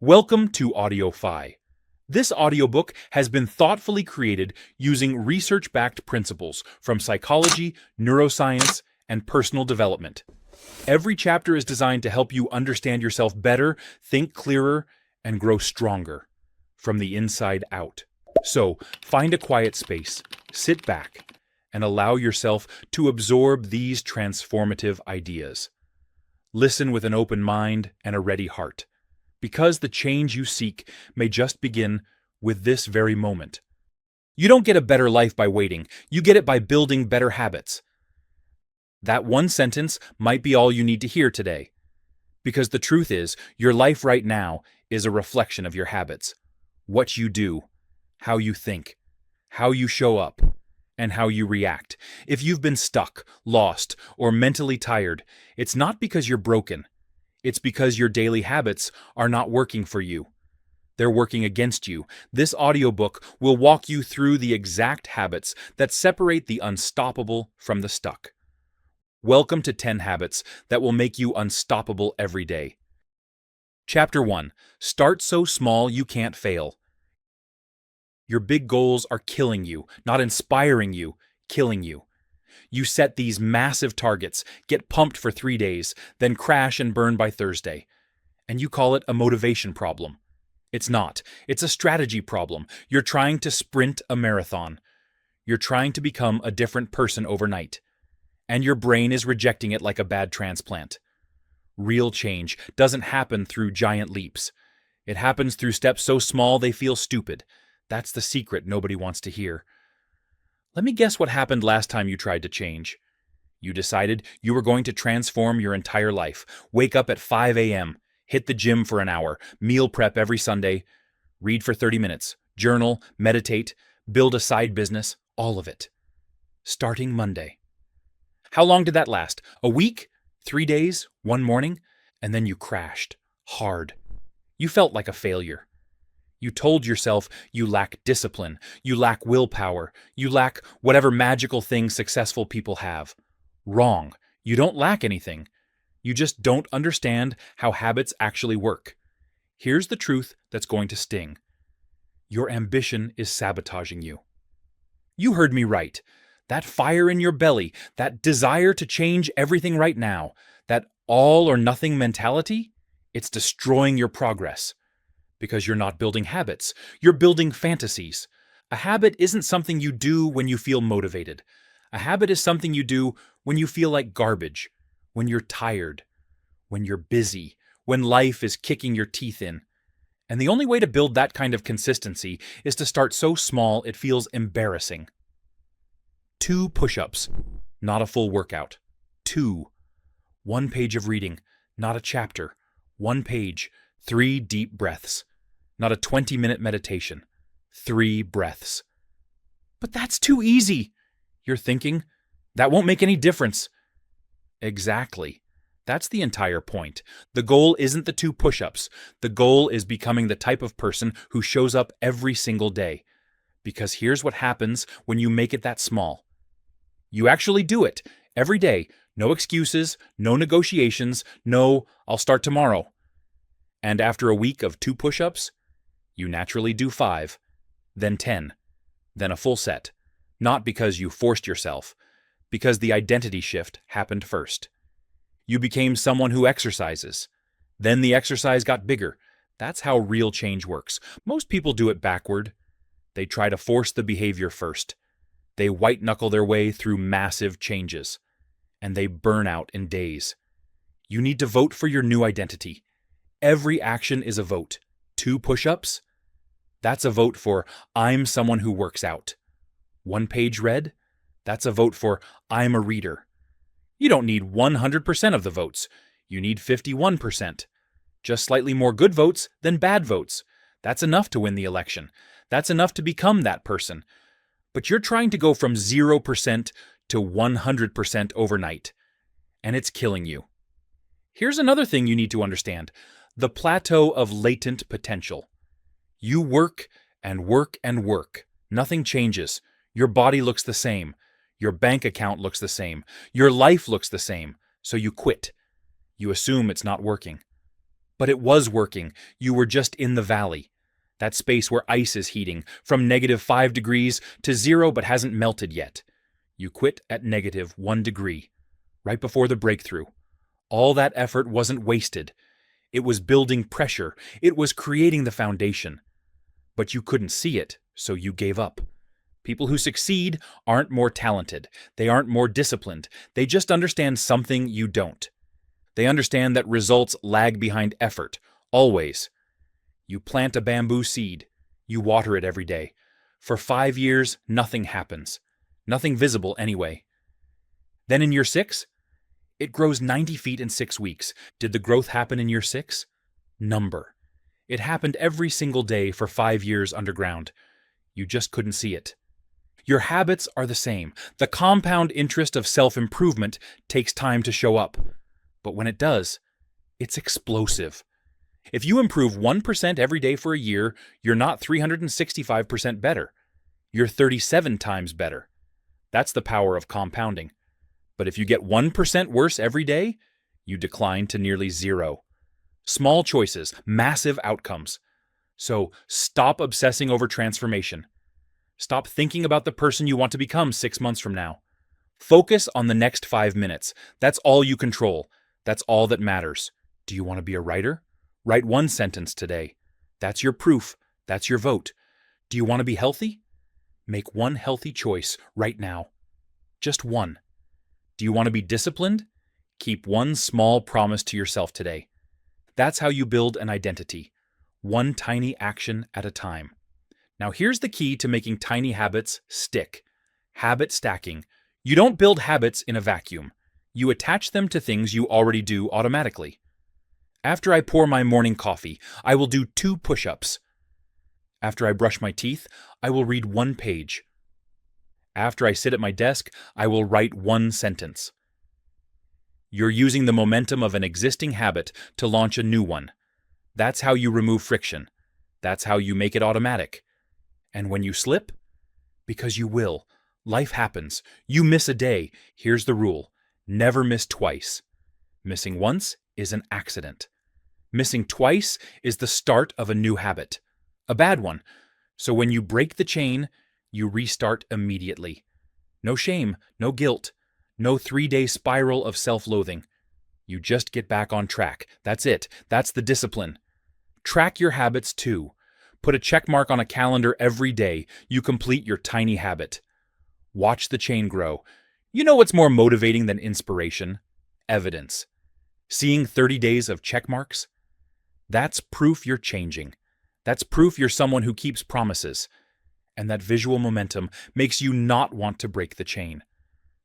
Welcome to AudioFi. This audiobook has been thoughtfully created using research-backed principles from psychology, neuroscience, and personal development. Every chapter is designed to help you understand yourself better, think clearer, and grow stronger from the inside out. So, find a quiet space, sit back, and allow yourself to absorb these transformative ideas. Listen with an open mind and a ready heart, because the change you seek may just begin with this very moment. You don't get a better life by waiting, you get it by building better habits. That one sentence might be all you need to hear today, because the truth is, your life right now is a reflection of your habits. What you do, how you think, how you show up, and how you react. If you've been stuck, lost, or mentally tired, it's not because you're broken. It's because your daily habits are not working for you. They're working against you. This audiobook will walk you through the exact habits that separate the unstoppable from the stuck. Welcome to 10 Habits that will make you unstoppable every day. Chapter 1. Start so small you can't fail. Your big goals are killing you, not inspiring you, killing you. You set these massive targets, get pumped for 3 days, then crash and burn by Thursday. And you call it a motivation problem. It's not. It's a strategy problem. You're trying to sprint a marathon. You're trying to become a different person overnight. And your brain is rejecting it like a bad transplant. Real change doesn't happen through giant leaps. It happens through steps so small they feel stupid. That's the secret nobody wants to hear. Let me guess what happened last time you tried to change. You decided you were going to transform your entire life. Wake up at 5 a.m., hit the gym for an hour, meal prep every Sunday, read for 30 minutes, journal, meditate, build a side business, all of it. Starting Monday. How long did that last? A week? 3 days? 1 morning? And then you crashed. Hard. You felt like a failure. You told yourself you lack discipline, you lack willpower, you lack whatever magical thing successful people have. Wrong. You don't lack anything. You just don't understand how habits actually work. Here's the truth that's going to sting. Your ambition is sabotaging you. You heard me right. That fire in your belly, that desire to change everything right now, that all or nothing mentality, it's destroying your progress. Because you're not building habits, you're building fantasies. A habit isn't something you do when you feel motivated. A habit is something you do when you feel like garbage, when you're tired, when you're busy, when life is kicking your teeth in. And the only way to build that kind of consistency is to start so small it feels embarrassing. 2 push-ups, not a full workout. 2. 1 page of reading, not a chapter. 1 page, 3 deep breaths. Not a 20-minute meditation. 3 breaths. But that's too easy, you're thinking. That won't make any difference. Exactly. That's the entire point. The goal isn't the 2 push-ups. The goal is becoming the type of person who shows up every single day. Because here's what happens when you make it that small. You actually do it every day. No excuses, no negotiations, no, I'll start tomorrow. And after a week of 2 push-ups, you naturally do 5, then 10, then a full set. Not because you forced yourself, because the identity shift happened first. You became someone who exercises. Then the exercise got bigger. That's how real change works. Most people do it backward. They try to force the behavior first. They white-knuckle their way through massive changes. And they burn out in days. You need to vote for your new identity. Every action is a vote. 2 push-ups? That's a vote for I'm someone who works out. 1 page read? That's a vote for I'm a reader. You don't need 100% of the votes. You need 51%. Just slightly more good votes than bad votes. That's enough to win the election. That's enough to become that person. But you're trying to go from 0% to 100% overnight. And it's killing you. Here's another thing you need to understand. The plateau of latent potential. You work and work and work. Nothing changes. Your body looks the same. Your bank account looks the same. Your life looks the same. So you quit. You assume it's not working. But it was working. You were just in the valley. That space where ice is heating, from -5 degrees to 0 but hasn't melted yet. You quit at -1 degree, right before the breakthrough. All that effort wasn't wasted. It was building pressure. It was creating the foundation. But you couldn't see it, so you gave up. People who succeed aren't more talented. They aren't more disciplined. They just understand something you don't. They understand that results lag behind effort, always. You plant a bamboo seed. You water it every day. For 5 years, nothing happens. Nothing visible anyway. Then in year 6, it grows 90 feet in 6 weeks. Did the growth happen in year 6? Number. It happened every single day for 5 years underground. You just couldn't see it. Your habits are the same. The compound interest of self-improvement takes time to show up. But when it does, it's explosive. If you improve 1% every day for a year, you're not 365% better. You're 37 times better. That's the power of compounding. But if you get 1% worse every day, you decline to nearly 0. Small choices, massive outcomes. So stop obsessing over transformation. Stop thinking about the person you want to become 6 months from now. Focus on the next 5 minutes. That's all you control. That's all that matters. Do you want to be a writer? Write 1 sentence today. That's your proof. That's your vote. Do you want to be healthy? Make 1 healthy choice right now. Just 1. Do you want to be disciplined? Keep 1 small promise to yourself today. That's how you build an identity. 1 tiny action at a time. Now here's the key to making tiny habits stick. Habit stacking. You don't build habits in a vacuum. You attach them to things you already do automatically. After I pour my morning coffee, I will do 2 push-ups. After I brush my teeth, I will read 1 page. After I sit at my desk, I will write 1 sentence. You're using the momentum of an existing habit to launch a new one. That's how you remove friction. That's how you make it automatic. And when you slip, because you will, life happens. You miss a day. Here's the rule. Never miss twice. Missing once is an accident. Missing twice is the start of a new habit. A bad one. So when you break the chain, you restart immediately. No shame, no guilt, no 3-day spiral of self-loathing. You just get back on track. That's it. That's the discipline. Track your habits too. Put a check mark on a calendar every day. You complete your tiny habit. Watch the chain grow. You know what's more motivating than inspiration? Evidence. Seeing 30 days of check marks? That's proof you're changing. That's proof you're someone who keeps promises. And that visual momentum makes you not want to break the chain.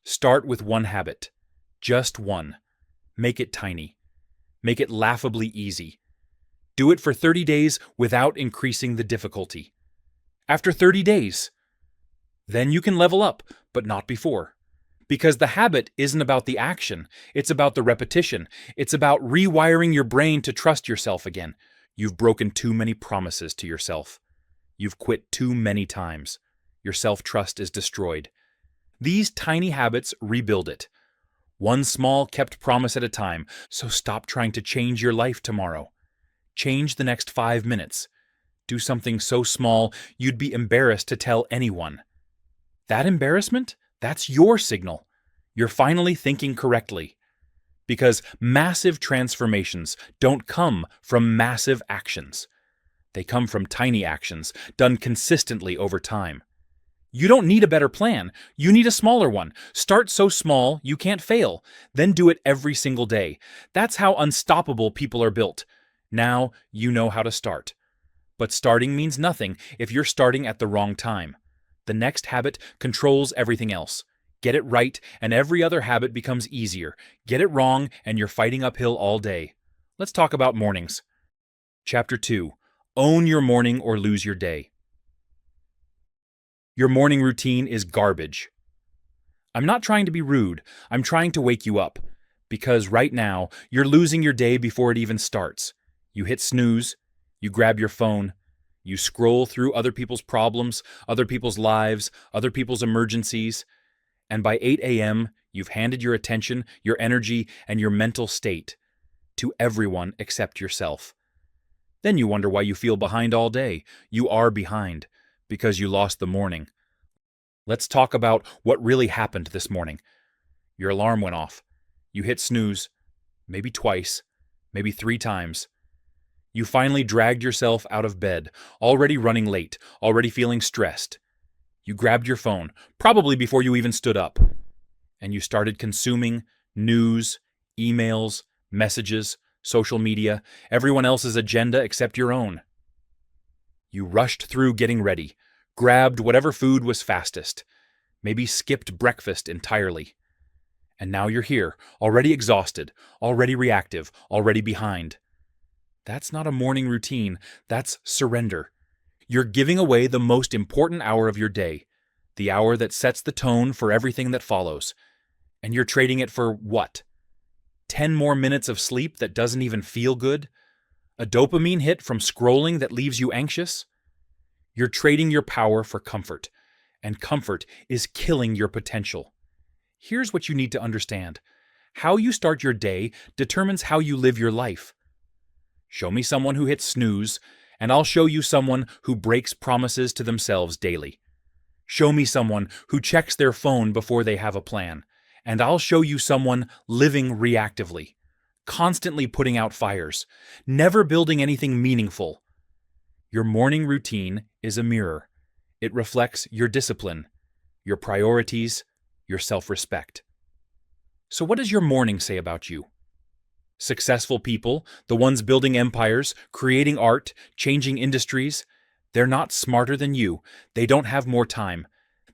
Start with 1 habit. Just 1. Make it tiny. Make it laughably easy. Do it for 30 days without increasing the difficulty. After 30 days, then you can level up, but not before. Because the habit isn't about the action. It's about the repetition. It's about rewiring your brain to trust yourself again. You've broken too many promises to yourself. You've quit too many times. Your self-trust is destroyed. These tiny habits rebuild it. 1 small kept promise at a time, so stop trying to change your life tomorrow. Change the next 5 minutes. Do something so small you'd be embarrassed to tell anyone. That embarrassment? That's your signal. You're finally thinking correctly. Because massive transformations don't come from massive actions. They come from tiny actions, done consistently over time. You don't need a better plan. You need a smaller one. Start so small you can't fail. Then do it every single day. That's how unstoppable people are built. Now you know how to start. But starting means nothing if you're starting at the wrong time. The next habit controls everything else. Get it right, and every other habit becomes easier. Get it wrong, and you're fighting uphill all day. Let's talk about mornings. Chapter 2. Own your morning or lose your day. Your morning routine is garbage. I'm not trying to be rude. I'm trying to wake you up. Because right now, you're losing your day before it even starts. You hit snooze. You grab your phone. You scroll through other people's problems, other people's lives, other people's emergencies. And by 8 a.m., you've handed your attention, your energy, and your mental state to everyone except yourself. Then you wonder why you feel behind all day. You are behind because you lost the morning. Let's talk about what really happened this morning. Your alarm went off. You hit snooze, maybe twice, maybe 3 times. You finally dragged yourself out of bed, already running late, already feeling stressed. You grabbed your phone, probably before you even stood up, and you started consuming news, emails, messages, social media, everyone else's agenda except your own. You rushed through getting ready, grabbed whatever food was fastest, maybe skipped breakfast entirely. And now you're here, already exhausted, already reactive, already behind. That's not a morning routine, that's surrender. You're giving away the most important hour of your day, the hour that sets the tone for everything that follows. And you're trading it for what? 10 more minutes of sleep that doesn't even feel good? A dopamine hit from scrolling that leaves you anxious? You're trading your power for comfort, and comfort is killing your potential. Here's what you need to understand. How you start your day determines how you live your life. Show me someone who hits snooze, and I'll show you someone who breaks promises to themselves daily. Show me someone who checks their phone before they have a plan, and I'll show you someone living reactively, constantly putting out fires, never building anything meaningful. Your morning routine is a mirror. It reflects your discipline, your priorities, your self-respect. So what does your morning say about you? Successful people, the ones building empires, creating art, changing industries, they're not smarter than you. They don't have more time.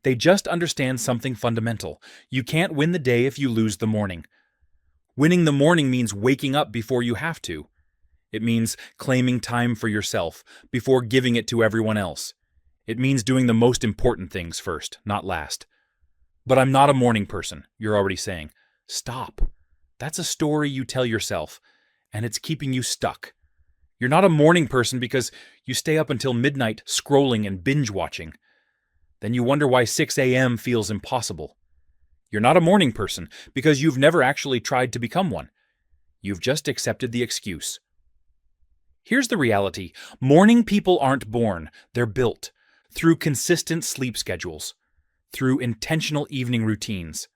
They just understand something fundamental. You can't win the day if you lose the morning. Winning the morning means waking up before you have to. It means claiming time for yourself before giving it to everyone else. It means doing the most important things first, not last. But I'm not a morning person, you're already saying. Stop. That's a story you tell yourself, and it's keeping you stuck. You're not a morning person because you stay up until midnight scrolling and binge-watching. Then you wonder why 6 a.m. feels impossible. You're not a morning person because you've never actually tried to become one. You've just accepted the excuse. Here's the reality. Morning people aren't born, they're built through consistent sleep schedules, through intentional evening routines,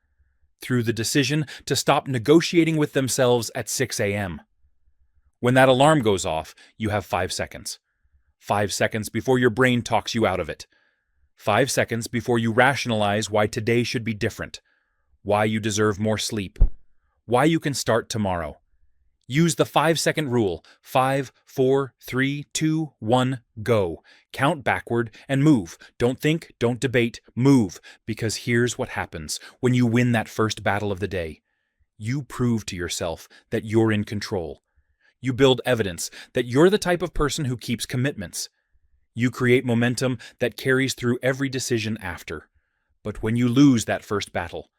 through the decision to stop negotiating with themselves at 6 a.m. When that alarm goes off, you have 5 seconds. 5 seconds before your brain talks you out of it. 5 seconds before you rationalize why today should be different, why you deserve more sleep, why you can start tomorrow. Use the 5-second rule. 5, 4, 3, 2, 1, go. Count backward and move. Don't think, don't debate, move. Because here's what happens when you win that first battle of the day. You prove to yourself that you're in control. You build evidence that you're the type of person who keeps commitments. You create momentum that carries through every decision after. But when you lose that first battle,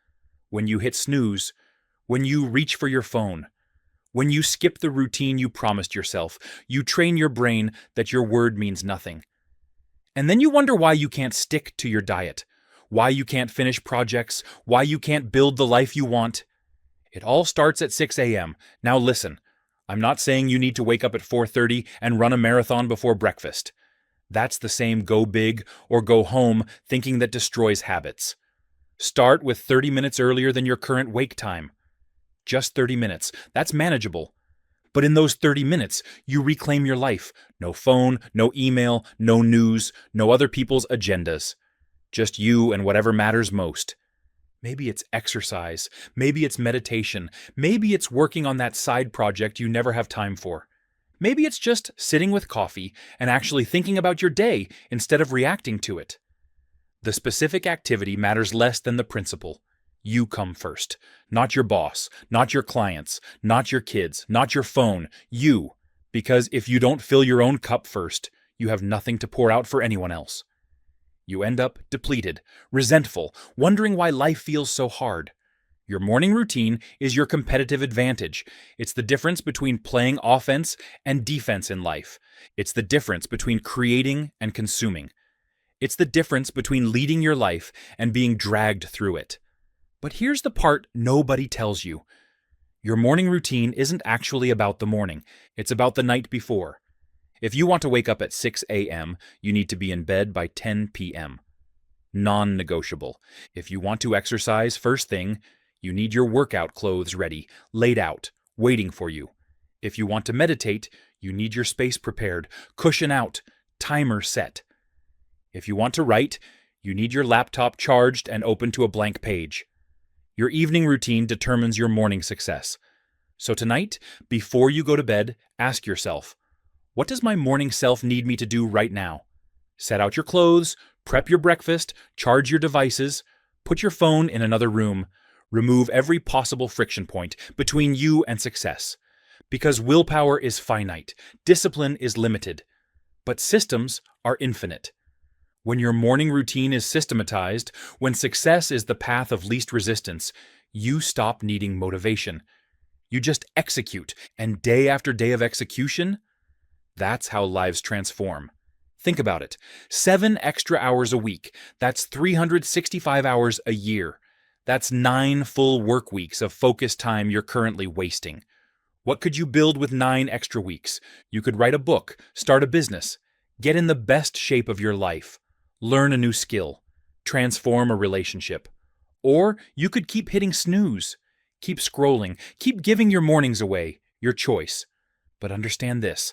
when you hit snooze, when you reach for your phone, when you skip the routine you promised yourself, you train your brain that your word means nothing. And then you wonder why you can't stick to your diet, why you can't finish projects, why you can't build the life you want. It all starts at 6 a.m. Now listen, I'm not saying you need to wake up at 4:30 and run a marathon before breakfast. That's the same go big or go home thinking that destroys habits. Start with 30 minutes earlier than your current wake time. Just 30 minutes. That's manageable. But in those 30 minutes, you reclaim your life. No phone, no email, no news, no other people's agendas. Just you and whatever matters most. Maybe it's exercise. Maybe it's meditation. Maybe it's working on that side project you never have time for. Maybe it's just sitting with coffee and actually thinking about your day instead of reacting to it. The specific activity matters less than the principle. You come first. Not your boss, not your clients, not your kids, not your phone. You. Because if you don't fill your own cup first, you have nothing to pour out for anyone else. You end up depleted, resentful, wondering why life feels so hard. Your morning routine is your competitive advantage. It's the difference between playing offense and defense in life. It's the difference between creating and consuming. It's the difference between leading your life and being dragged through it. But here's the part nobody tells you. Your morning routine isn't actually about the morning, it's about the night before. If you want to wake up at 6 a.m., you need to be in bed by 10 p.m. Non-negotiable. If you want to exercise first thing, you need your workout clothes ready, laid out, waiting for you. If you want to meditate, you need your space prepared, cushion out, timer set. If you want to write, you need your laptop charged and open to a blank page. Your evening routine determines your morning success. So tonight, before you go to bed, ask yourself, what does my morning self need me to do right now? Set out your clothes, prep your breakfast, charge your devices, put your phone in another room, remove every possible friction point between you and success. Because willpower is finite, discipline is limited, but systems are infinite. When your morning routine is systematized, when success is the path of least resistance, you stop needing motivation. You just execute, and day after day of execution, that's how lives transform. Think about it. 7 extra hours a week. That's 365 hours a year. That's 9 full work weeks of focused time you're currently wasting. What could you build with 9 extra weeks? You could write a book, start a business, get in the best shape of your life, learn a new skill, transform a relationship. Or you could keep hitting snooze, keep scrolling, keep giving your mornings away, your choice. But understand this.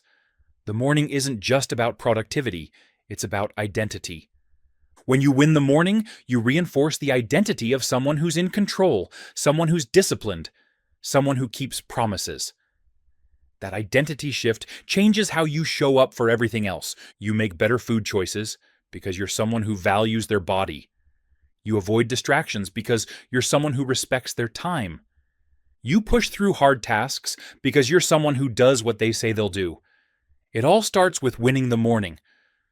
The morning isn't just about productivity, it's about identity. When you win the morning, you reinforce the identity of someone who's in control, someone who's disciplined, someone who keeps promises. That identity shift changes how you show up for everything else. You make better food choices because you're someone who values their body. You avoid distractions because you're someone who respects their time. You push through hard tasks because you're someone who does what they say they'll do. It all starts with winning the morning.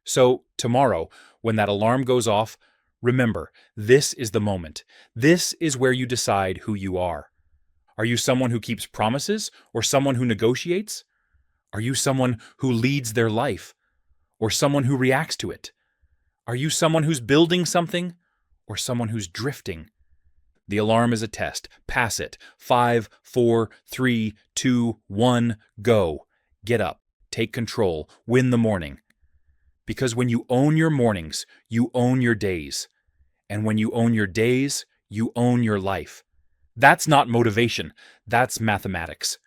So, tomorrow, when that alarm goes off, remember, this is the moment. This is where you decide who you are. Are you someone who keeps promises or someone who negotiates? Are you someone who leads their life or someone who reacts to it? Are you someone who's building something or someone who's drifting? The alarm is a test. Pass it. 5, 4, 3, 2, 1, go. Get up. Take control. Win the morning. Because when you own your mornings, you own your days. And when you own your days, you own your life. That's not motivation. That's mathematics.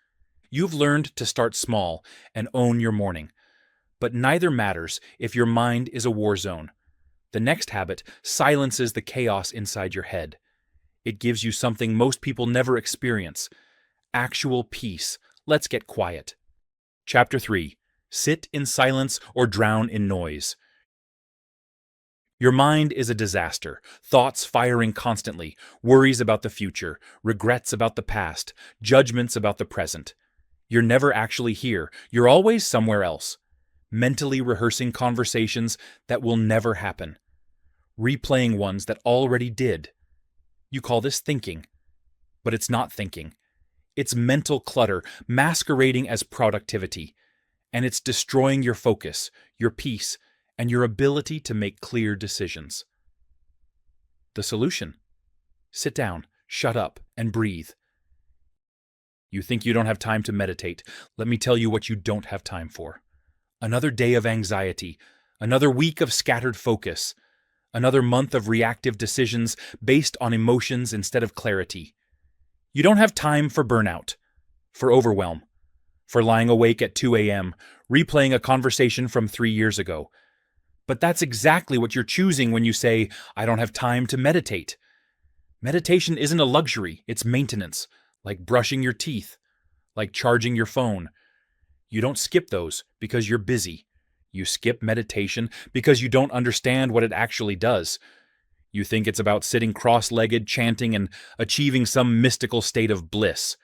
You've learned to start small and own your morning. But neither matters if your mind is a war zone. The next habit silences the chaos inside your head. It gives you something most people never experience: actual peace. Let's get quiet. Chapter 3. Sit in silence or drown in noise. Your mind is a disaster, thoughts firing constantly, worries about the future, regrets about the past, judgments about the present. You're never actually here, you're always somewhere else, mentally rehearsing conversations that will never happen, replaying ones that already did. You call this thinking, but it's not thinking. It's mental clutter masquerading as productivity, and it's destroying your focus, your peace, and your ability to make clear decisions. The solution? Sit down, shut up, and breathe. You think you don't have time to meditate. Let me tell you what you don't have time for. Another day of anxiety, another week of scattered focus, another month of reactive decisions based on emotions instead of clarity. You don't have time for burnout, for overwhelm, for lying awake at 2 a.m., replaying a conversation from 3 years ago. But that's exactly what you're choosing when you say, I don't have time to meditate. Meditation isn't a luxury, it's maintenance, like brushing your teeth, like charging your phone. You don't skip those because you're busy. You skip meditation because you don't understand what it actually does. You think it's about sitting cross-legged, chanting, and achieving some mystical state of bliss.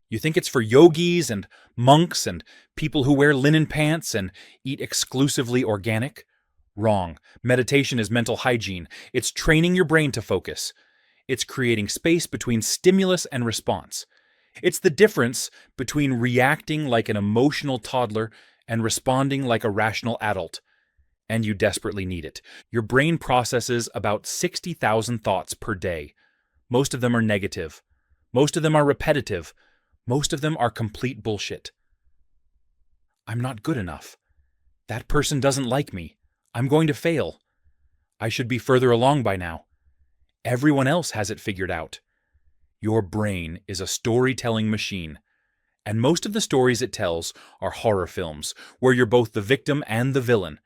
You think it's for yogis and monks and people who wear linen pants and eat exclusively organic. Wrong. Meditation is mental hygiene. It's training your brain to focus. It's creating space between stimulus and response. It's the difference between reacting like an emotional toddler and responding like a rational adult. And you desperately need it. Your brain processes about 60,000 thoughts per day. Most of them are negative. Most of them are repetitive. Most of them are complete bullshit. I'm not good enough. That person doesn't like me. I'm going to fail. I should be further along by now. Everyone else has it figured out. Your brain is a storytelling machine, and most of the stories it tells are horror films, where you're both the victim and the villain.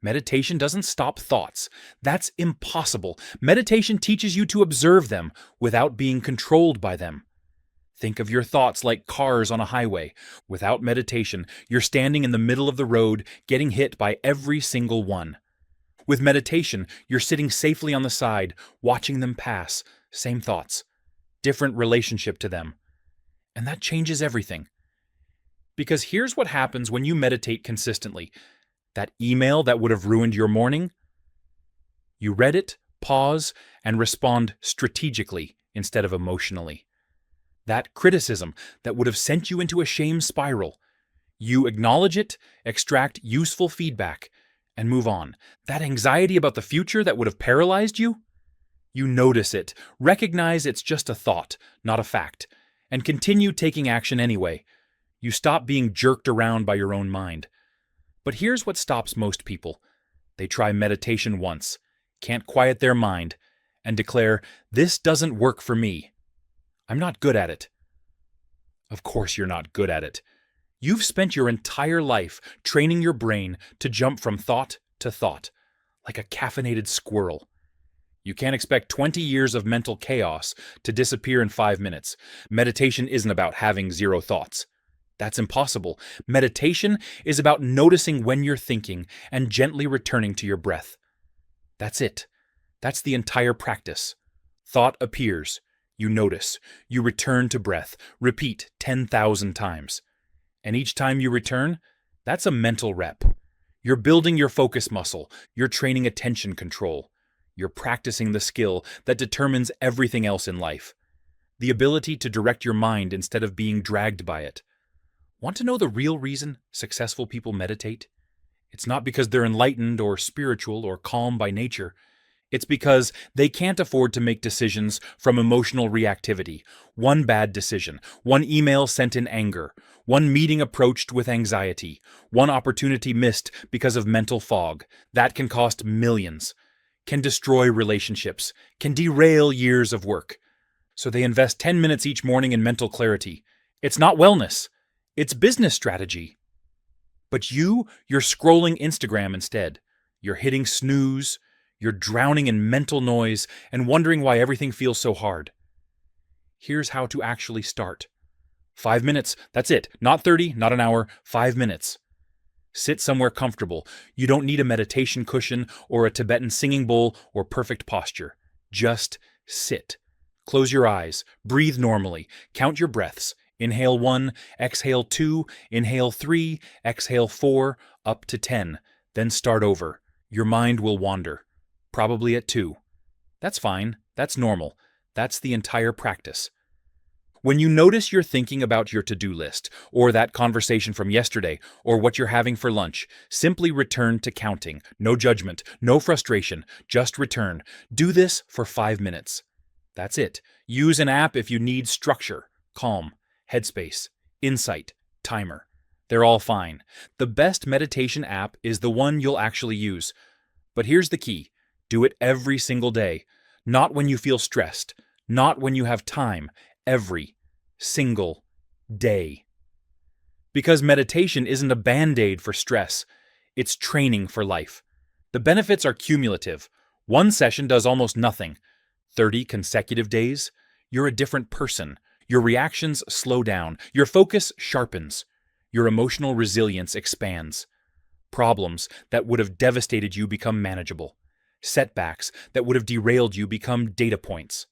Meditation doesn't stop thoughts. That's impossible. Meditation teaches you to observe them without being controlled by them. Think of your thoughts like cars on a highway. Without meditation, you're standing in the middle of the road, getting hit by every single one. With meditation, you're sitting safely on the side, watching them pass. Same thoughts, different relationship to them. And that changes everything. Because here's what happens when you meditate consistently. That email that would have ruined your morning, you read it, pause, and respond strategically instead of emotionally. That criticism that would have sent you into a shame spiral, you acknowledge it, extract useful feedback, and move on. That anxiety about the future that would have paralyzed you, you notice it, recognize it's just a thought, not a fact, and continue taking action anyway. You stop being jerked around by your own mind. But here's what stops most people. They try meditation once, can't quiet their mind, and declare, "This doesn't work for me. I'm not good at it." Of course you're not good at it. You've spent your entire life training your brain to jump from thought to thought, like a caffeinated squirrel. You can't expect 20 years of mental chaos to disappear in 5 minutes. Meditation isn't about having zero thoughts. That's impossible. Meditation is about noticing when you're thinking and gently returning to your breath. That's it. That's the entire practice. Thought appears. You notice. You return to breath. Repeat 10,000 times. And each time you return, that's a mental rep. You're building your focus muscle. You're training attention control. You're practicing the skill that determines everything else in life. The ability to direct your mind instead of being dragged by it. Want to know the real reason successful people meditate? It's not because they're enlightened or spiritual or calm by nature. It's because they can't afford to make decisions from emotional reactivity. One bad decision, one email sent in anger, one meeting approached with anxiety, one opportunity missed because of mental fog. That can cost millions, can destroy relationships, can derail years of work. So they invest 10 minutes each morning in mental clarity. It's not wellness. It's business strategy. But you're scrolling Instagram instead. You're hitting snooze. You're drowning in mental noise and wondering why everything feels so hard. Here's how to actually start. 5 minutes, that's it. Not 30, not an hour, 5 minutes. Sit somewhere comfortable. You don't need a meditation cushion or a Tibetan singing bowl or perfect posture. Just sit. Close your eyes. Breathe normally. Count your breaths. Inhale 1, exhale 2, inhale 3, exhale 4, up to 10. Then start over. Your mind will wander. Probably at 2. That's fine. That's normal. That's the entire practice. When you notice you're thinking about your to-do list, or that conversation from yesterday, or what you're having for lunch, simply return to counting. No judgment, no frustration, just return. Do this for 5 minutes. That's it. Use an app if you need structure, calm, Headspace, Insight, Timer. They're all fine. The best meditation app is the one you'll actually use. But here's the key. Do it every single day. Not when you feel stressed. Not when you have time. Every single day. Because meditation isn't a band-aid for stress. It's training for life. The benefits are cumulative. One session does almost nothing. 30 consecutive days, you're a different person. Your reactions slow down. Your focus sharpens. Your emotional resilience expands. Problems that would have devastated you become manageable. Setbacks that would have derailed you become data points.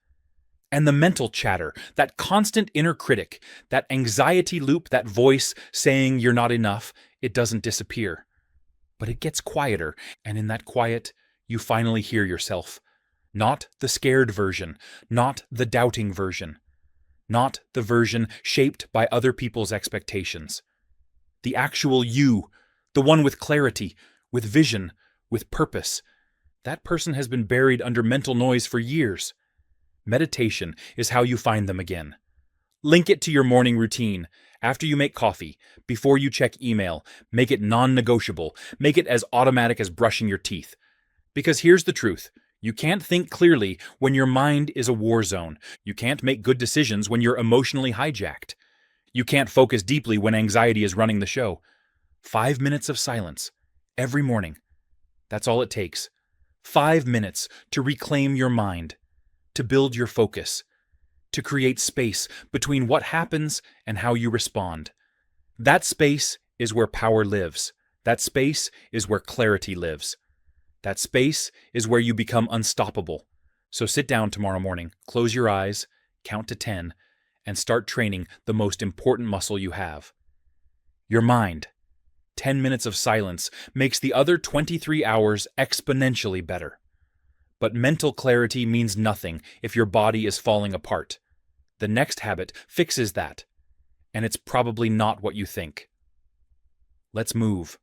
And the mental chatter, that constant inner critic, that anxiety loop, that voice saying you're not enough, it doesn't disappear. But it gets quieter, and in that quiet, you finally hear yourself. Not the scared version, not the doubting version. Not the version shaped by other people's expectations. The actual you, the one with clarity, with vision, with purpose. That person has been buried under mental noise for years. Meditation is how you find them again. Link it to your morning routine. After you make coffee, before you check email, make it non-negotiable. Make it as automatic as brushing your teeth. Because here's the truth. You can't think clearly when your mind is a war zone. You can't make good decisions when you're emotionally hijacked. You can't focus deeply when anxiety is running the show. 5 minutes of silence every morning. That's all it takes. 5 minutes to reclaim your mind, to build your focus, to create space between what happens and how you respond. That space is where power lives. That space is where clarity lives. That space is where you become unstoppable. So sit down tomorrow morning, close your eyes, count to 10, and start training the most important muscle you have. Your mind. 10 minutes of silence makes the other 23 hours exponentially better. But mental clarity means nothing if your body is falling apart. The next habit fixes that, and it's probably not what you think. Let's move.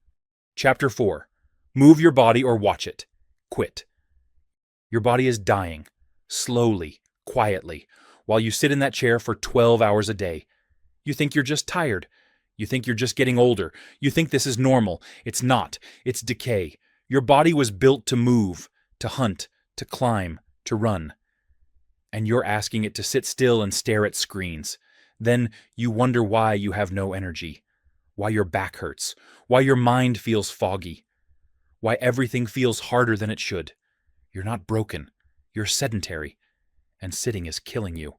Chapter 4. Move your body or watch it. Quit. Your body is dying, slowly, quietly, while you sit in that chair for 12 hours a day. You think you're just tired. You think you're just getting older. You think this is normal. It's not. It's decay. Your body was built to move, to hunt, to climb, to run. And you're asking it to sit still and stare at screens. Then you wonder why you have no energy, why your back hurts, why your mind feels foggy, why everything feels harder than it should. You're not broken. You're sedentary. And sitting is killing you.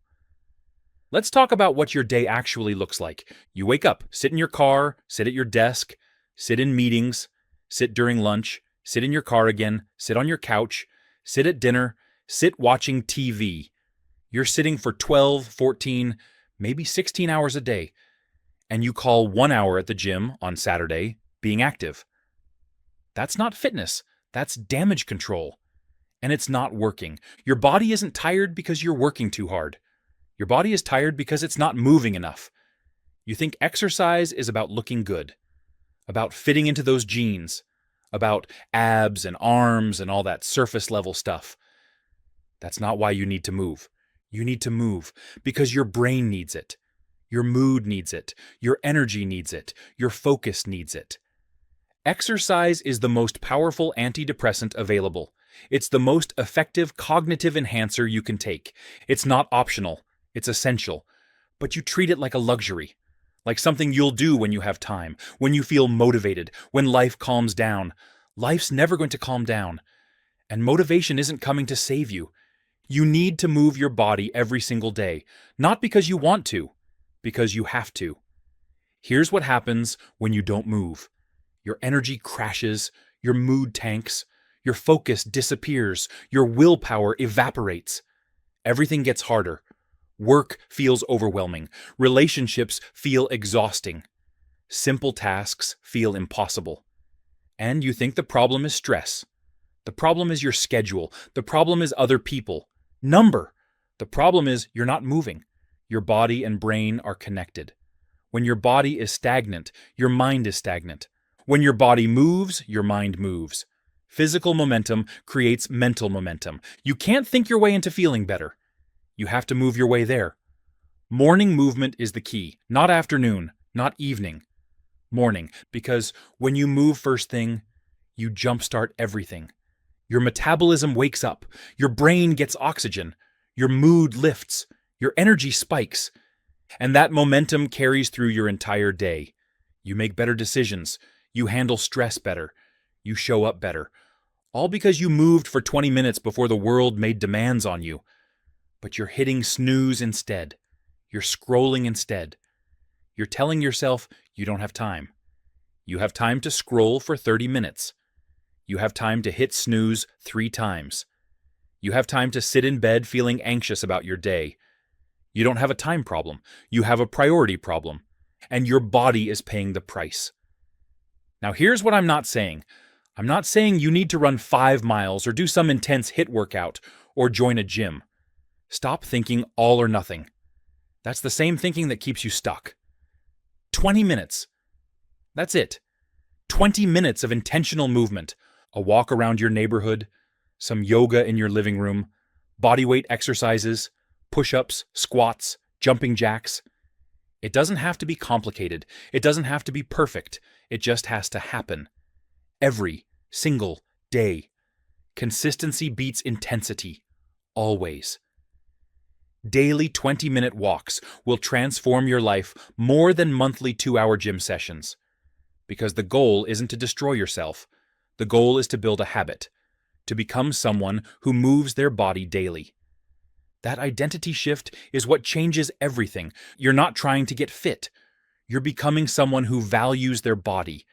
Let's talk about what your day actually looks like. You wake up, sit in your car, sit at your desk, sit in meetings, sit during lunch, sit in your car again, sit on your couch, sit at dinner, sit watching TV. You're sitting for 12, 14, maybe 16 hours a day. And you call 1 hour at the gym on Saturday being active. That's not fitness. That's damage control. And it's not working. Your body isn't tired because you're working too hard. Your body is tired because it's not moving enough. You think exercise is about looking good, about fitting into those jeans, about abs and arms and all that surface level stuff. That's not why you need to move. You need to move because your brain needs it. Your mood needs it. Your energy needs it. Your focus needs it. Exercise is the most powerful antidepressant available. It's the most effective cognitive enhancer you can take. It's not optional. It's essential. But you treat it like a luxury, like something you'll do when you have time, when you feel motivated, when life calms down. Life's never going to calm down. And motivation isn't coming to save you. You need to move your body every single day, not because you want to, because you have to. Here's what happens when you don't move. Your energy crashes, your mood tanks, your focus disappears, your willpower evaporates. Everything gets harder. Work feels overwhelming. Relationships feel exhausting. Simple tasks feel impossible. And you think the problem is stress. The problem is your schedule. The problem is other people. The problem is you're not moving. Your body and brain are connected. When your body is stagnant, your mind is stagnant. When your body moves, your mind moves. Physical momentum creates mental momentum. You can't think your way into feeling better. You have to move your way there. Morning movement is the key, not afternoon, not evening. Morning, because when you move first thing, you jumpstart everything. Your metabolism wakes up, your brain gets oxygen, your mood lifts, your energy spikes, and that momentum carries through your entire day. You make better decisions, you handle stress better, you show up better, all because you moved for 20 minutes before the world made demands on you. But you're hitting snooze instead. You're scrolling instead. You're telling yourself you don't have time. You have time to scroll for 30 minutes. You have time to hit snooze 3 times. You have time to sit in bed feeling anxious about your day. You don't have a time problem. You have a priority problem. And your body is paying the price. Now here's what I'm not saying. I'm not saying you need to run 5 miles or do some intense HIIT workout or join a gym. Stop thinking all or nothing. That's the same thinking that keeps you stuck. 20 minutes. That's it. 20 minutes of intentional movement. A walk around your neighborhood, some yoga in your living room, bodyweight exercises, push-ups, squats, jumping jacks. It doesn't have to be complicated. It doesn't have to be perfect. It just has to happen. Every single day. Consistency beats intensity. Always. Daily 20-minute walks will transform your life more than monthly 2-hour gym sessions. Because the goal isn't to destroy yourself. The goal is to build a habit, to become someone who moves their body daily. That identity shift is what changes everything. You're not trying to get fit. You're becoming someone who values their body,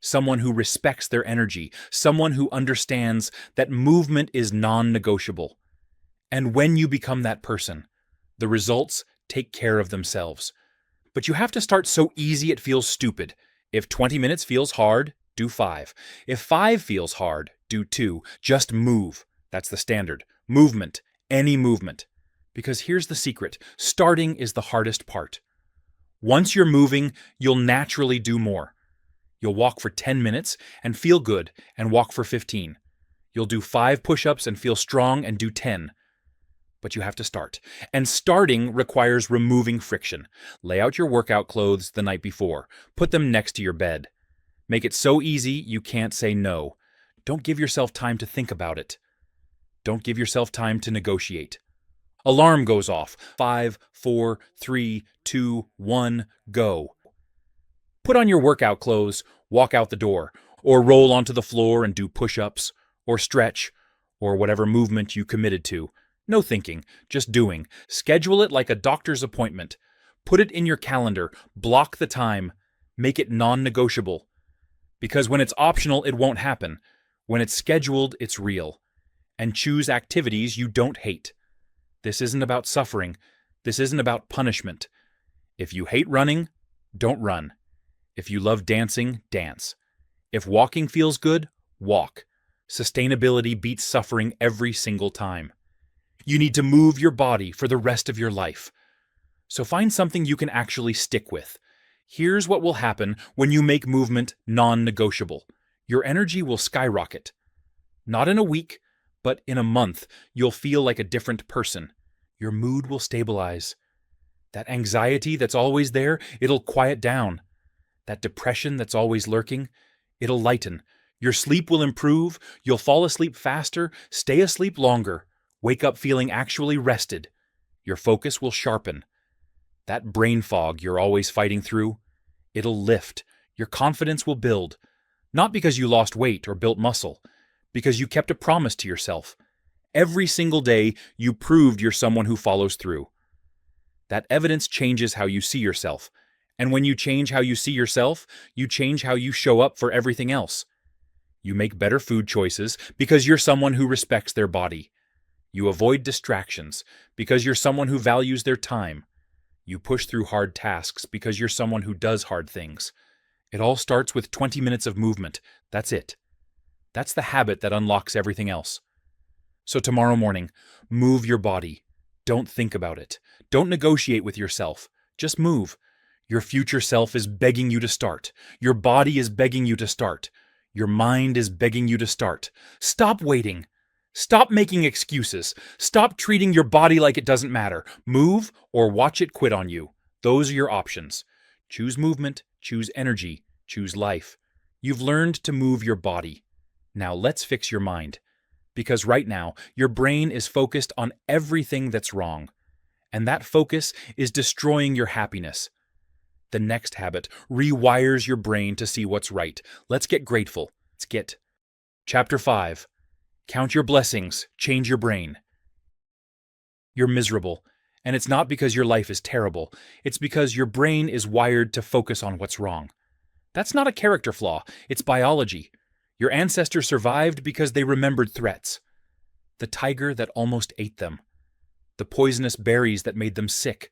someone who respects their energy, someone who understands that movement is non-negotiable. And when you become that person, the results take care of themselves. But you have to start so easy it feels stupid. If 20 minutes feels hard, do 5. If 5 feels hard, do 2. Just move. That's the standard. Movement. Any movement. Because here's the secret. Starting is the hardest part. Once you're moving, you'll naturally do more. You'll walk for 10 minutes and feel good and walk for 15. You'll do 5 push-ups and feel strong and do 10. But you have to start. And starting requires removing friction. Lay out your workout clothes the night before. Put them next to your bed. Make it so easy you can't say no. Don't give yourself time to think about it. Don't give yourself time to negotiate. Alarm goes off. 5, 4, 3, 2, 1, go. Put on your workout clothes, walk out the door, or roll onto the floor and do push-ups, or stretch, or whatever movement you committed to. No thinking, just doing. Schedule it like a doctor's appointment. Put it in your calendar. Block the time. Make it non-negotiable. Because when it's optional, it won't happen. When it's scheduled, it's real. And choose activities you don't hate. This isn't about suffering. This isn't about punishment. If you hate running, don't run. If you love dancing, dance. If walking feels good, walk. Sustainability beats suffering every single time. You need to move your body for the rest of your life. So find something you can actually stick with. Here's what will happen when you make movement non-negotiable. Your energy will skyrocket. Not in a week, but in a month, you'll feel like a different person. Your mood will stabilize. That anxiety that's always there, it'll quiet down. That depression that's always lurking, it'll lighten. Your sleep will improve. You'll fall asleep faster, stay asleep longer, wake up feeling actually rested. Your focus will sharpen. That brain fog you're always fighting through, it'll lift. Your confidence will build. Not because you lost weight or built muscle, because you kept a promise to yourself. Every single day, you proved you're someone who follows through. That evidence changes how you see yourself. And when you change how you see yourself, you change how you show up for everything else. You make better food choices because you're someone who respects their body. You avoid distractions because you're someone who values their time. You push through hard tasks because you're someone who does hard things. It all starts with 20 minutes of movement. That's it. That's the habit that unlocks everything else. So tomorrow morning, move your body. Don't think about it. Don't negotiate with yourself. Just move. Your future self is begging you to start. Your body is begging you to start. Your mind is begging you to start. Stop waiting. Stop making excuses. Stop treating your body like it doesn't matter. Move or watch it quit on you. Those are your options. Choose movement, choose energy, choose life. You've learned to move your body. Now let's fix your mind. Because right now, your brain is focused on everything that's wrong. And that focus is destroying your happiness. The next habit rewires your brain to see what's right. Let's get grateful. Let's get. Chapter 5. Count your blessings. Change your brain. You're miserable. And it's not because your life is terrible. It's because your brain is wired to focus on what's wrong. That's not a character flaw. It's biology. Your ancestors survived because they remembered threats. The tiger that almost ate them. The poisonous berries that made them sick.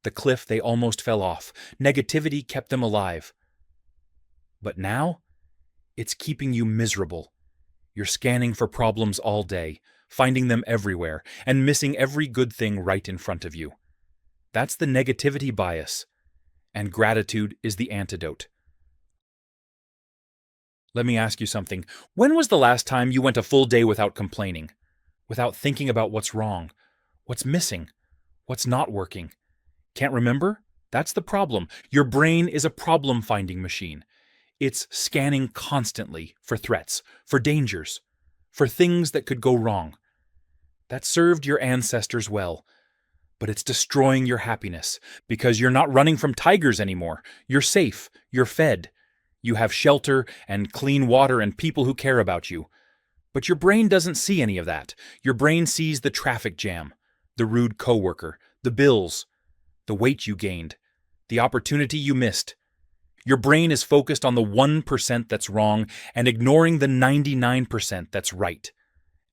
The cliff they almost fell off. Negativity kept them alive. But now, it's keeping you miserable. You're scanning for problems all day, finding them everywhere, and missing every good thing right in front of you. That's the negativity bias. And gratitude is the antidote. Let me ask you something. When was the last time you went a full day without complaining? Without thinking about what's wrong? What's missing? What's not working? Can't remember? That's the problem. Your brain is a problem-finding machine. It's scanning constantly for threats, for dangers, for things that could go wrong. That served your ancestors well, but it's destroying your happiness because you're not running from tigers anymore. You're safe, you're fed, you have shelter and clean water and people who care about you. But your brain doesn't see any of that. Your brain sees the traffic jam, the rude coworker, the bills, the weight you gained, the opportunity you missed. Your brain is focused on the 1% that's wrong and ignoring the 99% that's right.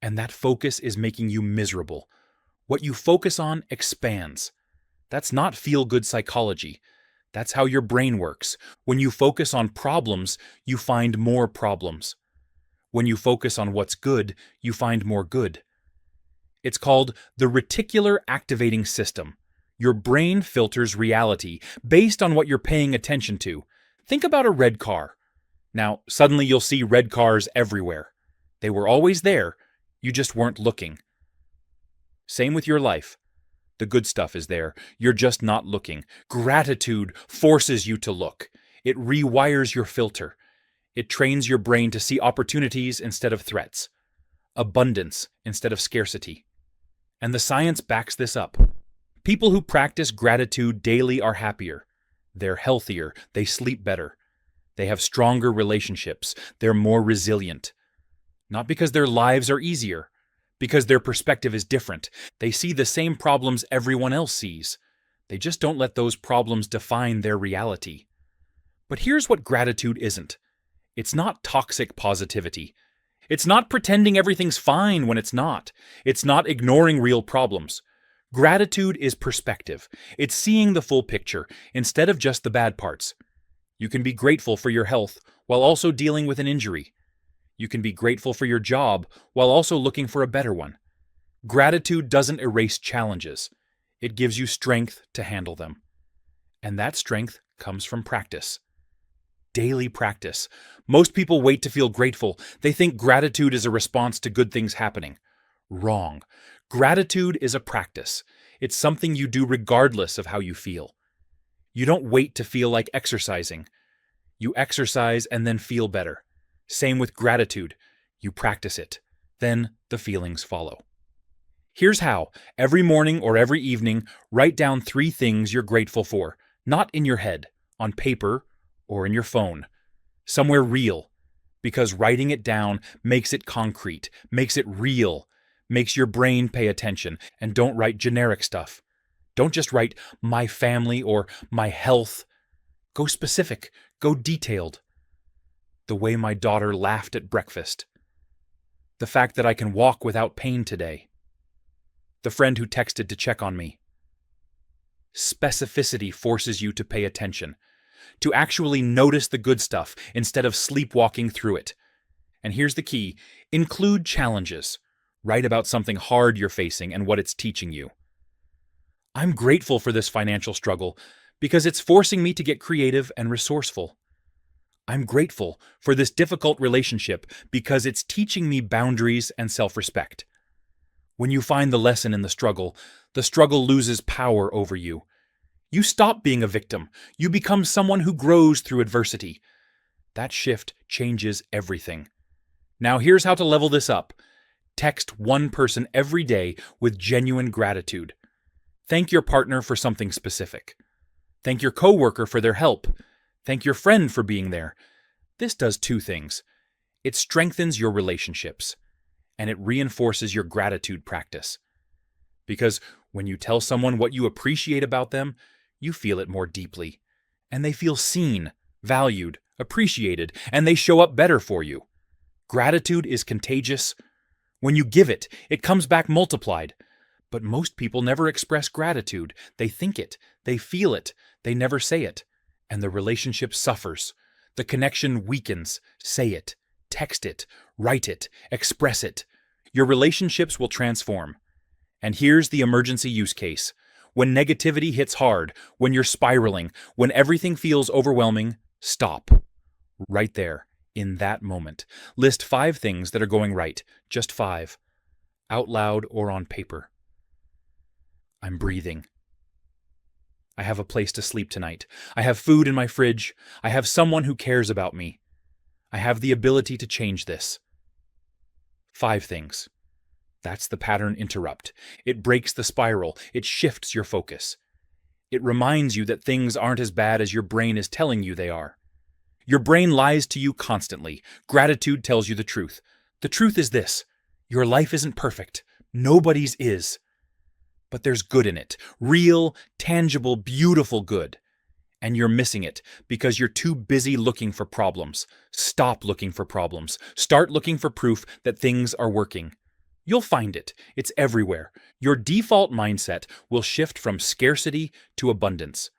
And that focus is making you miserable. What you focus on expands. That's not feel-good psychology. That's how your brain works. When you focus on problems, you find more problems. When you focus on what's good, you find more good. It's called the reticular activating system. Your brain filters reality based on what you're paying attention to. Think about a red car. Now, suddenly you'll see red cars everywhere. They were always there, you just weren't looking. Same with your life. The good stuff is there, you're just not looking. Gratitude forces you to look. It rewires your filter. It trains your brain to see opportunities instead of threats, abundance instead of scarcity. And the science backs this up. People who practice gratitude daily are happier. They're healthier, they sleep better. They have stronger relationships, they're more resilient. Not because their lives are easier, because their perspective is different. They see the same problems everyone else sees. They just don't let those problems define their reality. But here's what gratitude isn't. It's not toxic positivity. It's not pretending everything's fine when it's not. It's not ignoring real problems. Gratitude is perspective. It's seeing the full picture instead of just the bad parts. You can be grateful for your health while also dealing with an injury. You can be grateful for your job while also looking for a better one. Gratitude doesn't erase challenges. It gives you strength to handle them. And that strength comes from practice. Daily practice. Most people wait to feel grateful. They think gratitude is a response to good things happening. Wrong. Gratitude is a practice. It's something you do regardless of how you feel. You don't wait to feel like exercising. You exercise and then feel better. Same with gratitude. You practice it. Then the feelings follow. Here's how. Every morning or every evening, write down 3 things you're grateful for. Not in your head, on paper, or in your phone. Somewhere real. Because writing it down makes it concrete, makes it real, makes your brain pay attention. And don't write generic stuff. Don't just write my family or my health. Go specific. Go detailed. The way my daughter laughed at breakfast. The fact that I can walk without pain today. The friend who texted to check on me. Specificity forces you to pay attention, to actually notice the good stuff instead of sleepwalking through it. And here's the key. Include challenges. Write about something hard you're facing and what it's teaching you. I'm grateful for this financial struggle because it's forcing me to get creative and resourceful. I'm grateful for this difficult relationship because it's teaching me boundaries and self-respect. When you find the lesson in the struggle loses power over you. You stop being a victim. You become someone who grows through adversity. That shift changes everything. Now here's how to level this up. Text one person every day with genuine gratitude. Thank your partner for something specific. Thank your coworker for their help. Thank your friend for being there. This does 2 things. It strengthens your relationships, and it reinforces your gratitude practice. Because when you tell someone what you appreciate about them, you feel it more deeply, and they feel seen, valued, appreciated, and they show up better for you. Gratitude is contagious. When you give it, it comes back multiplied. But most people never express gratitude. They think it, they feel it, they never say it. And the relationship suffers. The connection weakens. Say it, text it, write it, express it. Your relationships will transform. And here's the emergency use case. When negativity hits hard, when you're spiraling, when everything feels overwhelming, stop. Right there, in that moment. List 5 things that are going right. Just 5. Out loud or on paper. I'm breathing. I have a place to sleep tonight. I have food in my fridge. I have someone who cares about me. I have the ability to change this. 5 things. That's the pattern interrupt. It breaks the spiral. It shifts your focus. It reminds you that things aren't as bad as your brain is telling you they are. Your brain lies to you constantly. Gratitude tells you the truth. The truth is this: your life isn't perfect. Nobody's is. But there's good in it. Real, tangible, beautiful good. And you're missing it because you're too busy looking for problems. Stop looking for problems. Start looking for proof that things are working. You'll find it. It's everywhere. Your default mindset will shift from scarcity to abundance.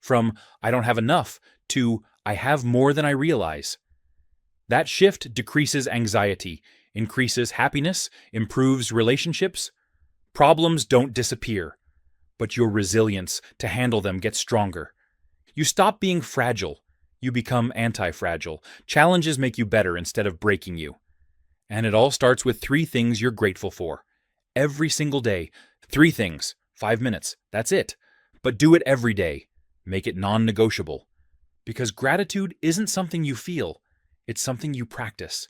From I don't have enough to I have more than I realize. That shift decreases anxiety, increases happiness, improves relationships. Problems don't disappear, but your resilience to handle them gets stronger. You stop being fragile. You become anti-fragile. Challenges make you better instead of breaking you. And it all starts with 3 things you're grateful for. Every single day. 3 things. 5 minutes. That's it. But do it every day. Make it non-negotiable. Because gratitude isn't something you feel. It's something you practice.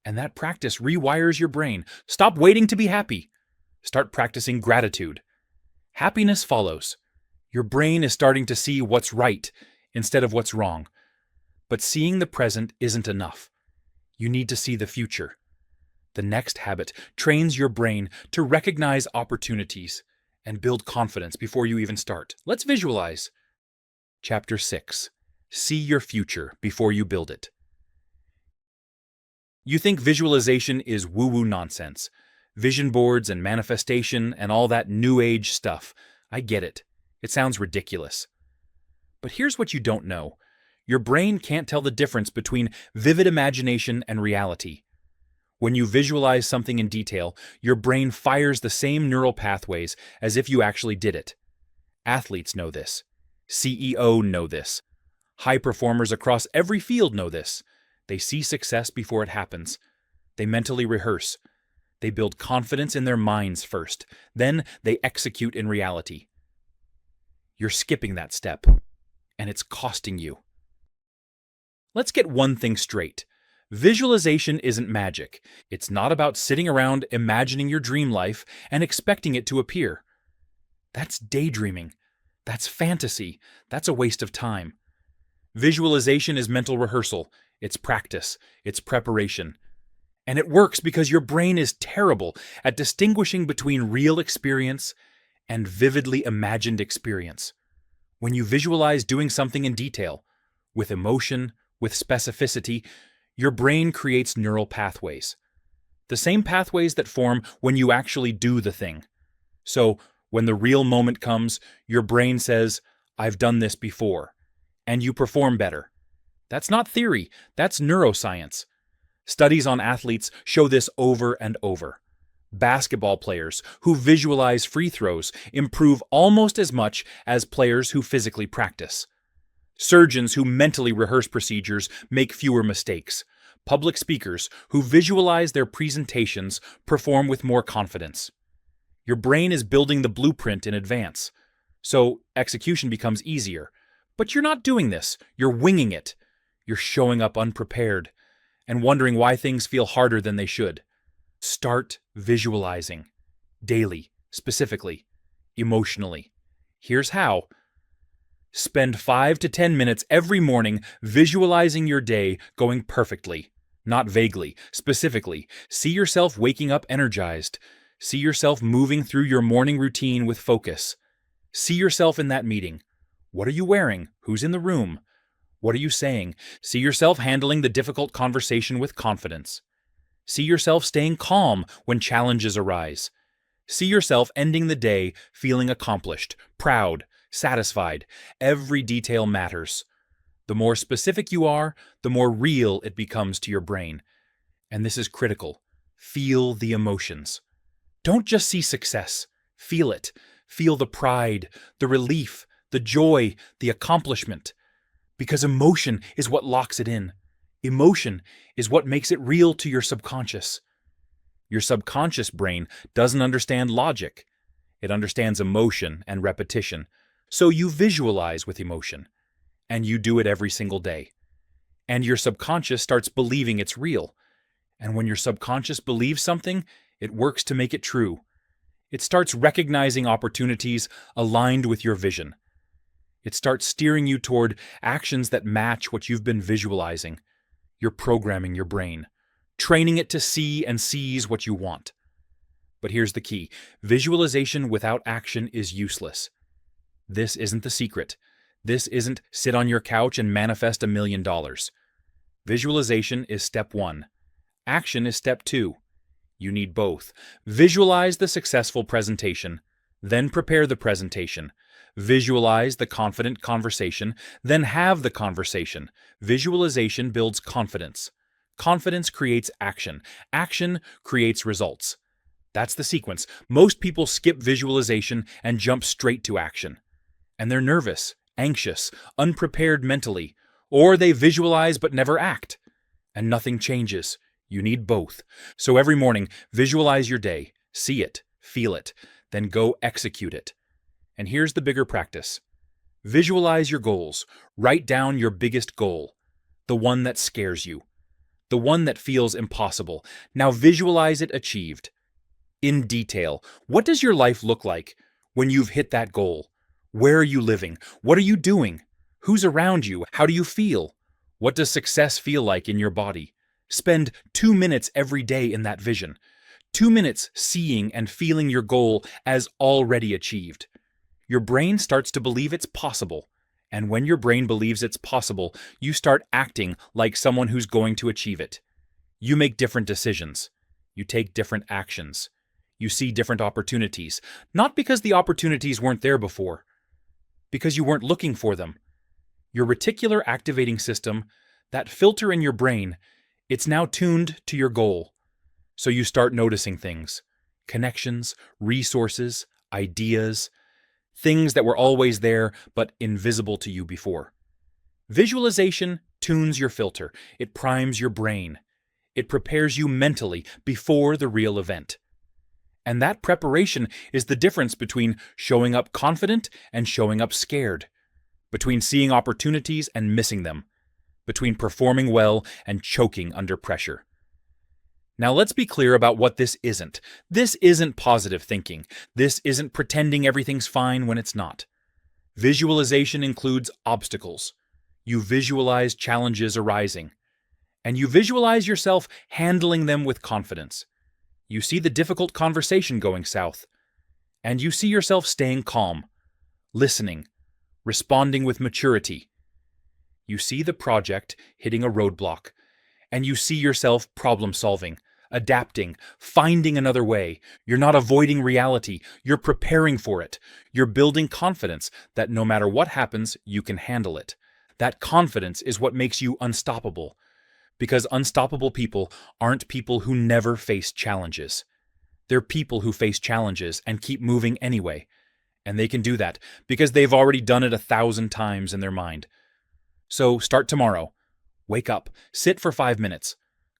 And that practice rewires your brain. Stop waiting to be happy. Start practicing gratitude. Happiness follows. Your brain is starting to see what's right instead of what's wrong. But seeing the present isn't enough. You need to see the future. The next habit trains your brain to recognize opportunities and build confidence before you even start. Let's visualize. Chapter 6. See your future before you build it. You think visualization is woo-woo nonsense. Vision boards and manifestation and all that new age stuff. I get it. It sounds ridiculous. But here's what you don't know. Your brain can't tell the difference between vivid imagination and reality. When you visualize something in detail, your brain fires the same neural pathways as if you actually did it. Athletes know this. CEOs know this. High performers across every field know this. They see success before it happens. They mentally rehearse. They build confidence in their minds first. Then they execute in reality. You're skipping that step, and it's costing you. Let's get one thing straight. Visualization isn't magic. It's not about sitting around imagining your dream life and expecting it to appear. That's daydreaming. That's fantasy. That's a waste of time. Visualization is mental rehearsal. It's practice. It's preparation. And it works because your brain is terrible at distinguishing between real experience and vividly imagined experience. When you visualize doing something in detail, with emotion, with specificity, your brain creates neural pathways. The same pathways that form when you actually do the thing. So, when the real moment comes, your brain says, "I've done this before," and you perform better. That's not theory, that's neuroscience. Studies on athletes show this over and over. Basketball players who visualize free throws improve almost as much as players who physically practice. Surgeons who mentally rehearse procedures make fewer mistakes. Public speakers who visualize their presentations perform with more confidence. Your brain is building the blueprint in advance, so execution becomes easier. But you're not doing this. You're winging it. You're showing up unprepared and wondering why things feel harder than they should. Start visualizing. Daily, specifically, emotionally. Here's how. Spend 5 to 10 minutes every morning visualizing your day going perfectly. Not vaguely, specifically. See yourself waking up energized. See yourself moving through your morning routine with focus. See yourself in that meeting. What are you wearing? Who's in the room? What are you saying? See yourself handling the difficult conversation with confidence. See yourself staying calm when challenges arise. See yourself ending the day feeling accomplished, proud, satisfied. Every detail matters. The more specific you are, the more real it becomes to your brain. And this is critical. Feel the emotions. Don't just see success. Feel it. Feel the pride, the relief, the joy, the accomplishment. Because emotion is what locks it in. Emotion is what makes it real to your subconscious. Your subconscious brain doesn't understand logic. It understands emotion and repetition. So you visualize with emotion, and you do it every single day. And your subconscious starts believing it's real. And when your subconscious believes something, it works to make it true. It starts recognizing opportunities aligned with your vision. It starts steering you toward actions that match what you've been visualizing. You're programming your brain, training it to see and seize what you want. But here's the key. Visualization without action is useless. This isn't the secret. This isn't sit on your couch and manifest $1 million. Visualization is step 1. Action is step 2. You need both. Visualize the successful presentation, then prepare the presentation. Visualize the confident conversation, then have the conversation. Visualization builds confidence. Confidence creates action. Action creates results. That's the sequence. Most people skip visualization and jump straight to action. And they're nervous, anxious, unprepared mentally, or they visualize but never act. And nothing changes. You need both. So every morning, visualize your day, see it, feel it, then go execute it. And here's the bigger practice. Visualize your goals. Write down your biggest goal, the one that scares you, the one that feels impossible. Now visualize it achieved. In detail, what does your life look like when you've hit that goal? Where are you living? What are you doing? Who's around you? How do you feel? What does success feel like in your body? Spend 2 minutes every day in that vision. 2 minutes seeing and feeling your goal as already achieved. Your brain starts to believe it's possible. And when your brain believes it's possible, you start acting like someone who's going to achieve it. You make different decisions. You take different actions. You see different opportunities, not because the opportunities weren't there before, because you weren't looking for them. Your reticular activating system, that filter in your brain, it's now tuned to your goal. So you start noticing things, connections, resources, ideas, things that were always there but invisible to you before. Visualization tunes your filter. It primes your brain. It prepares you mentally before the real event. And that preparation is the difference between showing up confident and showing up scared, between seeing opportunities and missing them, between performing well and choking under pressure. Now let's be clear about what this isn't. This isn't positive thinking. This isn't pretending everything's fine when it's not. Visualization includes obstacles. You visualize challenges arising, and you visualize yourself handling them with confidence. You see the difficult conversation going south, and you see yourself staying calm, listening, responding with maturity. You see the project hitting a roadblock, and you see yourself problem-solving, adapting, finding another way. You're not avoiding reality. You're preparing for it. You're building confidence that no matter what happens, you can handle it. That confidence is what makes you unstoppable. Because unstoppable people aren't people who never face challenges. They're people who face challenges and keep moving anyway. And they can do that because they've already done it 1,000 times in their mind. So start tomorrow. Wake up, sit for 5 minutes.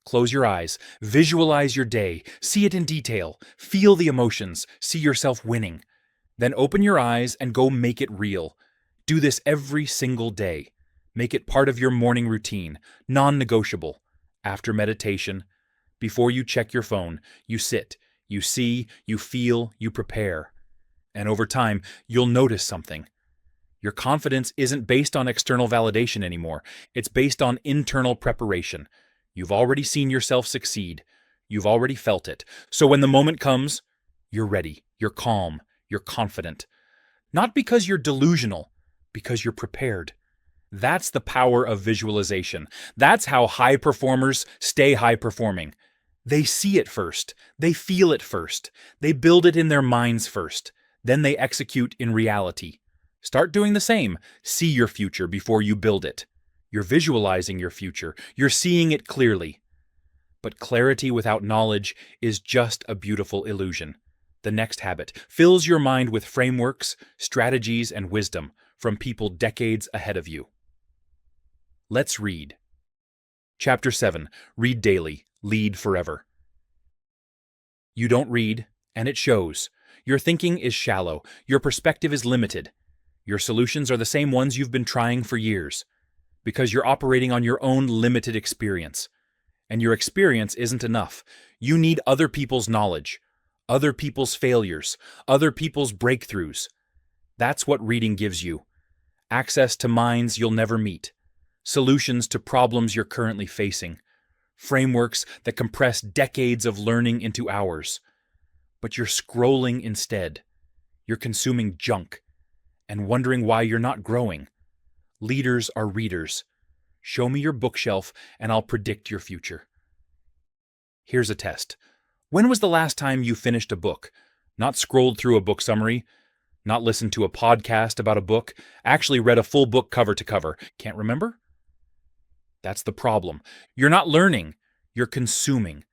Close your eyes, visualize your day, see it in detail, feel the emotions, see yourself winning. Then open your eyes and go make it real. Do this every single day. Make it part of your morning routine, non-negotiable. After meditation, before you check your phone, you sit, you see, you feel, you prepare. And over time, you'll notice something. Your confidence isn't based on external validation anymore. It's based on internal preparation. You've already seen yourself succeed. You've already felt it. So when the moment comes, you're ready, you're calm, you're confident. Not because you're delusional, because you're prepared. That's the power of visualization. That's how high performers stay high performing. They see it first. They feel it first. They build it in their minds first. Then they execute in reality. Start doing the same. See your future before you build it. You're visualizing your future. You're seeing it clearly. But clarity without knowledge is just a beautiful illusion. The next habit fills your mind with frameworks, strategies, and wisdom from people decades ahead of you. Let's read. Chapter 7. Read daily. Lead forever. You don't read, and it shows. Your thinking is shallow. Your perspective is limited. Your solutions are the same ones you've been trying for years, because you're operating on your own limited experience. And your experience isn't enough. You need other people's knowledge, other people's failures, other people's breakthroughs. That's what reading gives you. Access to minds you'll never meet, solutions to problems you're currently facing, frameworks that compress decades of learning into hours. But you're scrolling instead. You're consuming junk and wondering why you're not growing. Leaders are readers. Show me your bookshelf and I'll predict your future. Here's a test. When was the last time you finished a book? Not scrolled through a book summary, not listened to a podcast about a book, actually read a full book cover to cover. Can't remember? That's the problem. You're not learning, you're consuming.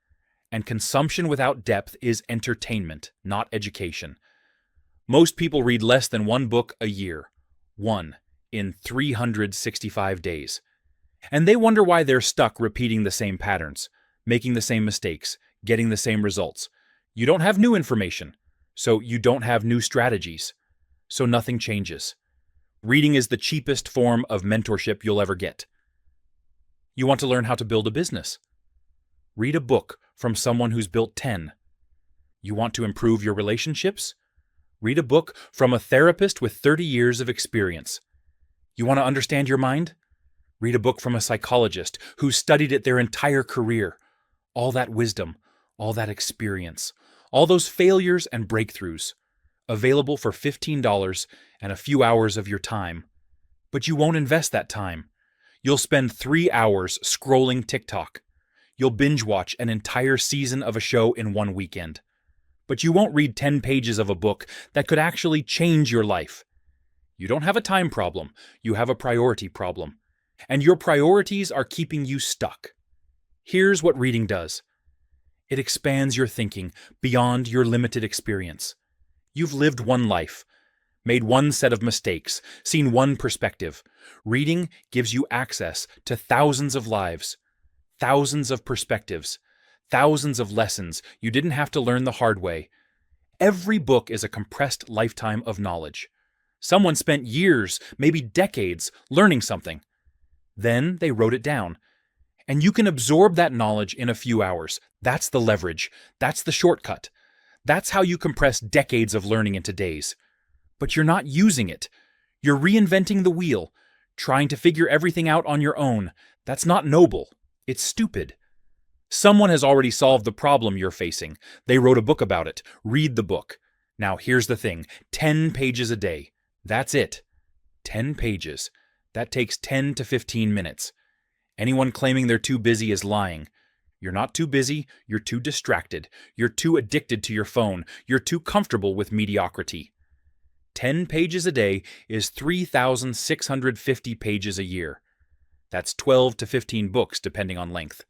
And consumption without depth is entertainment, not education. Most people read less than one book a year. One in 365 days. And they wonder why they're stuck repeating the same patterns, making the same mistakes, getting the same results. You don't have new information, so you don't have new strategies. So nothing changes. Reading is the cheapest form of mentorship you'll ever get. You want to learn how to build a business? Read a book from someone who's built 10. You want to improve your relationships? Read a book from a therapist with 30 years of experience. You want to understand your mind? Read a book from a psychologist who studied it their entire career. All that wisdom, all that experience, all those failures and breakthroughs. Available for $15 and a few hours of your time. But you won't invest that time. You'll spend 3 hours scrolling TikTok. You'll binge watch an entire season of a show in one weekend. But you won't read 10 pages of a book that could actually change your life. You don't have a time problem, you have a priority problem. And your priorities are keeping you stuck. Here's what reading does. It expands your thinking beyond your limited experience. You've lived one life, made one set of mistakes, seen one perspective. Reading gives you access to thousands of lives, thousands of perspectives, thousands of lessons you didn't have to learn the hard way. Every book is a compressed lifetime of knowledge. Someone spent years, maybe decades, learning something. Then they wrote it down. And you can absorb that knowledge in a few hours. That's the leverage. That's the shortcut. That's how you compress decades of learning into days. But you're not using it. You're reinventing the wheel, trying to figure everything out on your own. That's not noble. It's stupid. Someone has already solved the problem you're facing. They wrote a book about it. Read the book. Now here's the thing. 10 pages a day. That's it. 10 pages. That takes 10 to 15 minutes. Anyone claiming they're too busy is lying. You're not too busy, you're too distracted, you're too addicted to your phone, you're too comfortable with mediocrity. 10 pages a day is 3,650 pages a year. That's 12 to 15 books depending on length.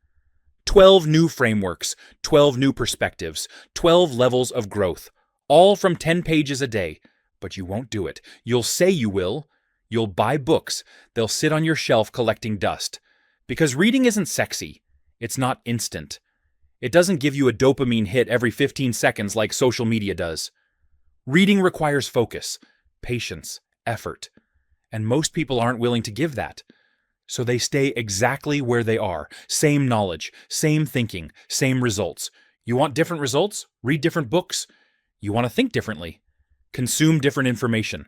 12 new frameworks, 12 new perspectives, 12 levels of growth, all from 10 pages a day. But you won't do it. You'll say you will. You'll buy books. They'll sit on your shelf collecting dust. Because reading isn't sexy. It's not instant. It doesn't give you a dopamine hit every 15 seconds like social media does. Reading requires focus, patience, effort. And most people aren't willing to give that. So they stay exactly where they are. Same knowledge, same thinking, same results. You want different results? Read different books. You want to think differently. Consume different information.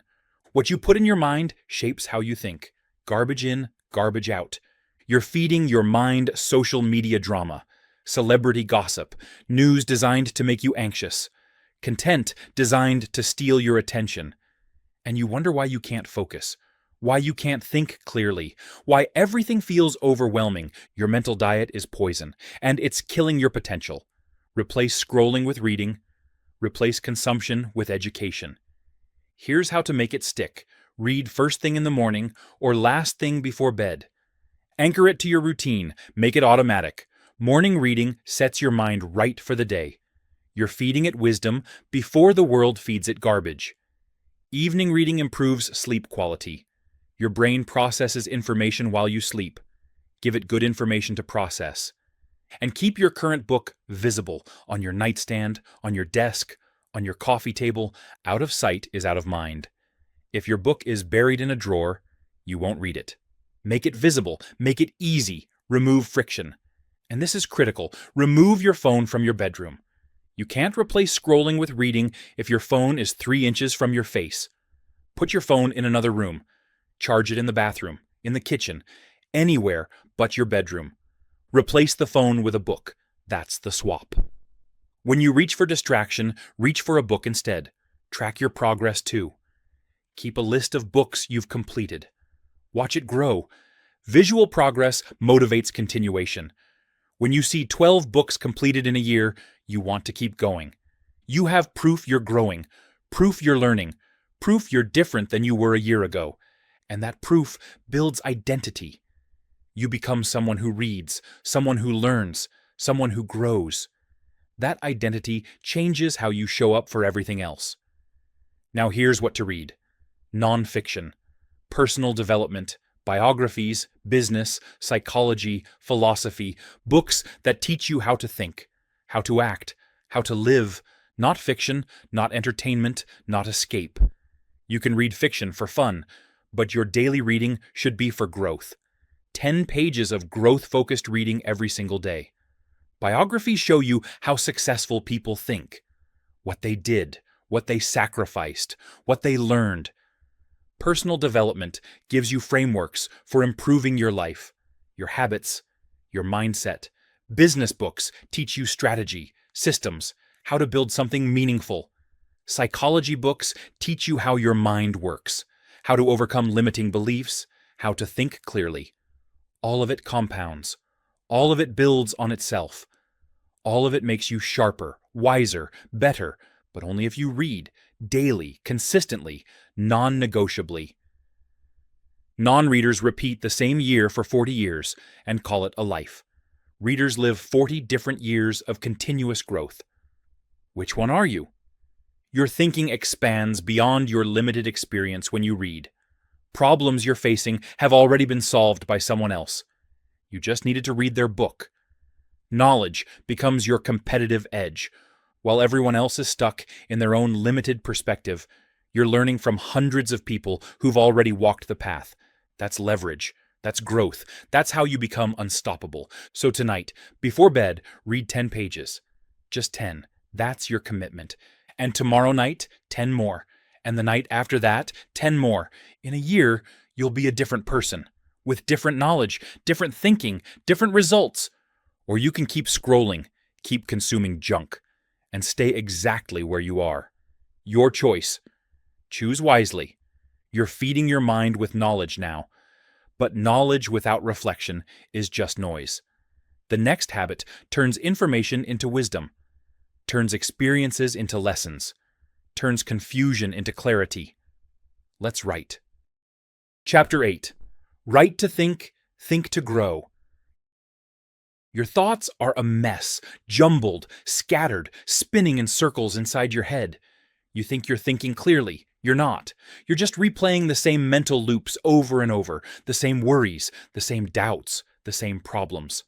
What you put in your mind shapes how you think. Garbage in, garbage out. You're feeding your mind social media drama, celebrity gossip, news designed to make you anxious, content designed to steal your attention. And you wonder why you can't focus, why you can't think clearly, why everything feels overwhelming. Your mental diet is poison, and it's killing your potential. Replace scrolling with reading. Replace consumption with education. Here's how to make it stick. Read first thing in the morning or last thing before bed. Anchor it to your routine. Make it automatic. Morning reading sets your mind right for the day. You're feeding it wisdom before the world feeds it garbage. Evening reading improves sleep quality. Your brain processes information while you sleep. Give it good information to process. And keep your current book visible on your nightstand, on your desk, on your coffee table. Out of sight is out of mind. If your book is buried in a drawer, you won't read it. Make it visible, make it easy, remove friction. And this is critical. Remove your phone from your bedroom. You can't replace scrolling with reading if your phone is 3 inches from your face. Put your phone in another room. Charge it in the bathroom, in the kitchen, anywhere but your bedroom. Replace the phone with a book. That's the swap. When you reach for distraction, reach for a book instead. Track your progress too. Keep a list of books you've completed. Watch it grow. Visual progress motivates continuation. When you see 12 books completed in a year, you want to keep going. You have proof you're growing, proof you're learning, proof you're different than you were a year ago. And that proof builds identity. You become someone who reads, someone who learns, someone who grows. That identity changes how you show up for everything else. Now here's what to read. Nonfiction, personal development, biographies, business, psychology, philosophy, books that teach you how to think, how to act, how to live, not fiction, not entertainment, not escape. You can read fiction for fun, but your daily reading should be for growth. 10 pages of growth-focused reading every single day. Biographies show you how successful people think, what they did, what they sacrificed, what they learned. Personal development gives you frameworks for improving your life, your habits, your mindset. Business books teach you strategy, systems, how to build something meaningful. Psychology books teach you how your mind works, how to overcome limiting beliefs, how to think clearly. All of it compounds. All of it builds on itself. All of it makes you sharper, wiser, better, but only if you read, daily, consistently, non-negotiably. Non-readers repeat the same year for 40 years and call it a life. Readers live 40 different years of continuous growth. Which one are you? Your thinking expands beyond your limited experience when you read. Problems you're facing have already been solved by someone else. You just needed to read their book. Knowledge becomes your competitive edge. While everyone else is stuck in their own limited perspective, you're learning from hundreds of people who've already walked the path. That's leverage. That's growth. That's how you become unstoppable. So tonight, before bed, read 10 pages. Just 10. That's your commitment. And tomorrow night, 10 more. And the night after that, 10 more. In a year, you'll be a different person, with different knowledge, different thinking, different results. Or you can keep scrolling, keep consuming junk, and stay exactly where you are. Your choice. Choose wisely. You're feeding your mind with knowledge now. But knowledge without reflection is just noise. The next habit turns information into wisdom, turns experiences into lessons, turns confusion into clarity. Let's write. Chapter 8. Write to think, think to grow. Your thoughts are a mess, jumbled, scattered, spinning in circles inside your head. You think you're thinking clearly. You're not. You're just replaying the same mental loops over and over, the same worries, the same doubts, the same problems.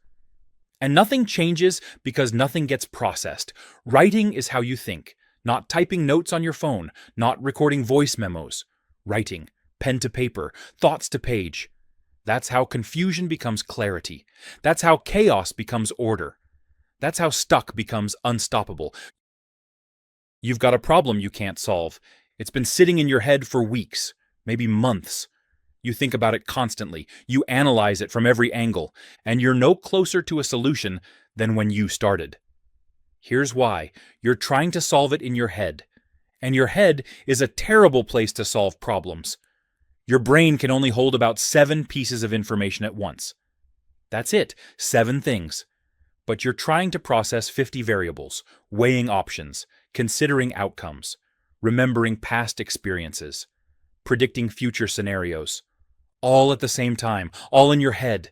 And nothing changes because nothing gets processed. Writing is how you think, not typing notes on your phone, not recording voice memos. Writing, pen to paper, thoughts to page. That's how confusion becomes clarity. That's how chaos becomes order. That's how stuck becomes unstoppable. You've got a problem you can't solve. It's been sitting in your head for weeks, maybe months. You think about it constantly. You analyze it from every angle, and you're no closer to a solution than when you started. Here's why. You're trying to solve it in your head. And your head is a terrible place to solve problems. Your brain can only hold about 7 pieces of information at once. That's it, 7 things. But you're trying to process 50 variables, weighing options, considering outcomes, remembering past experiences, predicting future scenarios. All at the same time, all in your head.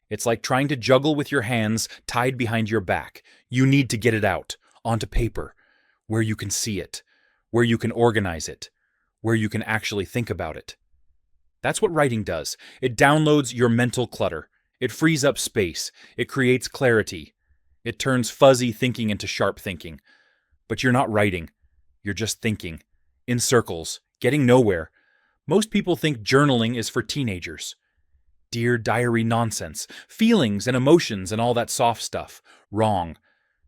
It's like trying to juggle with your hands tied behind your back. You need to get it out, onto paper, where you can see it, where you can organize it, where you can actually think about it. That's what writing does. It downloads your mental clutter. It frees up space. It creates clarity. It turns fuzzy thinking into sharp thinking. But you're not writing. You're just thinking, in circles, getting nowhere. Most people think journaling is for teenagers. Dear diary nonsense, feelings and emotions and all that soft stuff. Wrong.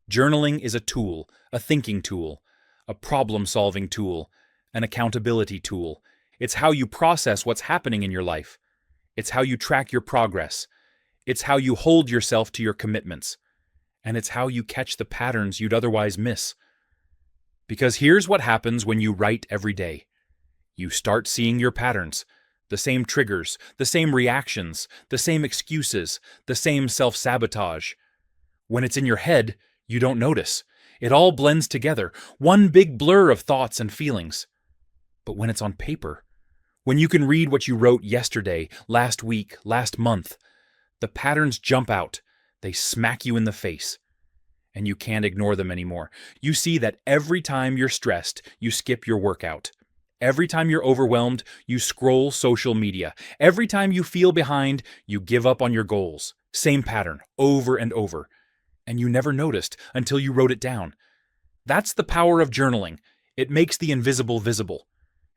Journaling is a tool, a thinking tool, a problem-solving tool, an accountability tool. It's how you process what's happening in your life. It's how you track your progress. It's how you hold yourself to your commitments. And it's how you catch the patterns you'd otherwise miss. Because here's what happens when you write every day. You start seeing your patterns, the same triggers, the same reactions, the same excuses, the same self-sabotage. When it's in your head, you don't notice. It all blends together, one big blur of thoughts and feelings. But when it's on paper, when you can read what you wrote yesterday, last week, last month, the patterns jump out. They smack you in the face. And you can't ignore them anymore. You see that every time you're stressed, you skip your workout. Every time you're overwhelmed, you scroll social media. Every time you feel behind, you give up on your goals. Same pattern, over and over. And you never noticed until you wrote it down. That's the power of journaling. It makes the invisible visible.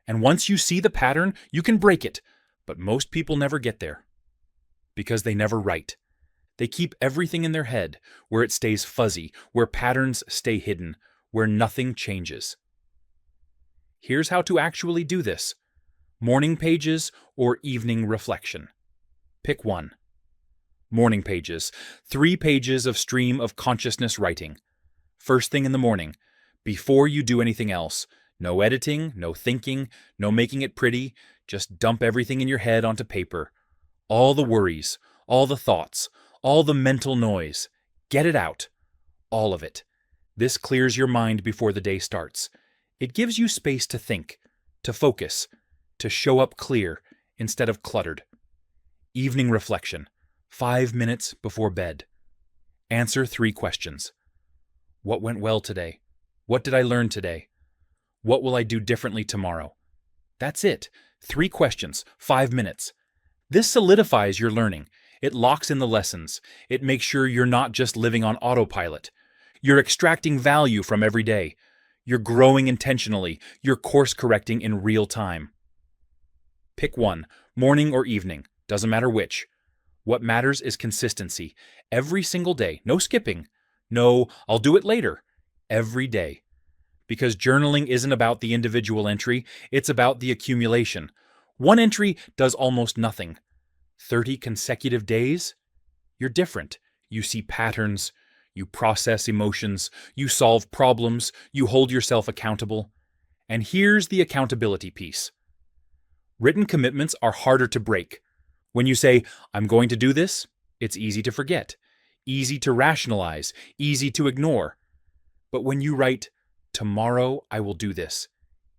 And once you see the pattern, you can break it. But most people never get there. Because they never write. They keep everything in their head, where it stays fuzzy, where patterns stay hidden, where nothing changes. Here's how to actually do this. Morning pages or evening reflection. Pick one. Morning pages. 3 pages of stream of consciousness writing. First thing in the morning, before you do anything else. No editing, no thinking, no making it pretty. Just dump everything in your head onto paper. All the worries, all the thoughts, all the mental noise. Get it out. All of it. This clears your mind before the day starts. It gives you space to think, to focus, to show up clear instead of cluttered. Evening reflection. 5 minutes before bed. Answer 3 questions. What went well today? What did I learn today? What will I do differently tomorrow? That's it. 3 questions, 5 minutes. This solidifies your learning. It locks in the lessons. It makes sure you're not just living on autopilot. You're extracting value from every day. You're growing intentionally. You're course correcting in real time. Pick one, morning or evening. Doesn't matter which. What matters is consistency. Every single day. No skipping. No, I'll do it later. Every day. Because journaling isn't about the individual entry, it's about the accumulation. One entry does almost nothing. 30 consecutive days? You're different. You see patterns. You process emotions. You solve problems. You hold yourself accountable. And here's the accountability piece. Written commitments are harder to break. When you say, I'm going to do this, it's easy to forget, easy to rationalize, easy to ignore. But when you write, tomorrow I will do this,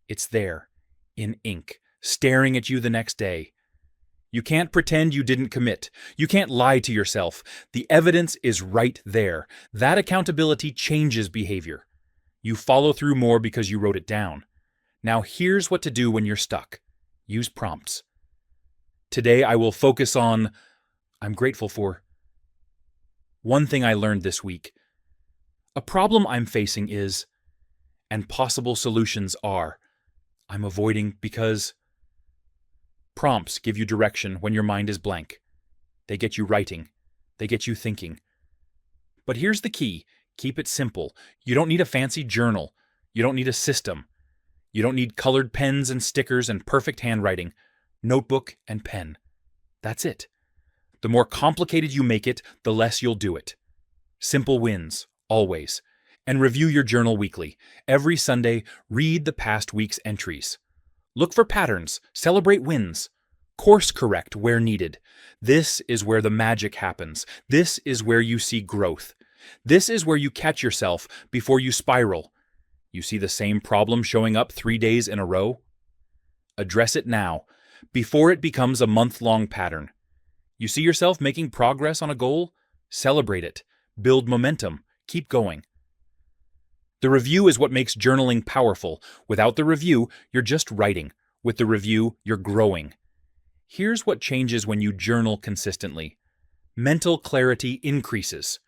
it's there, in ink, staring at you the next day. You can't pretend you didn't commit. You can't lie to yourself. The evidence is right there. That accountability changes behavior. You follow through more because you wrote it down. Now here's what to do when you're stuck. Use prompts. Today I will focus on, I'm grateful for. One thing I learned this week. A problem I'm facing is, and possible solutions are, I'm avoiding because. Prompts give you direction when your mind is blank. They get you writing. They get you thinking. But here's the key. Keep it simple. You don't need a fancy journal. You don't need a system. You don't need colored pens and stickers and perfect handwriting. Notebook and pen. That's it. The more complicated you make it, the less you'll do it. Simple wins, always. And review your journal weekly. Every Sunday, read the past week's entries. Look for patterns, celebrate wins. Course correct where needed. This is where the magic happens. This is where you see growth. This is where you catch yourself before you spiral. You see the same problem showing up 3 days in a row? Address it now, before it becomes a month-long pattern. You see yourself making progress on a goal? Celebrate it. Build momentum. Keep going. The review is what makes journaling powerful. Without the review, you're just writing. With the review, you're growing. Here's what changes when you journal consistently. Mental clarity increases.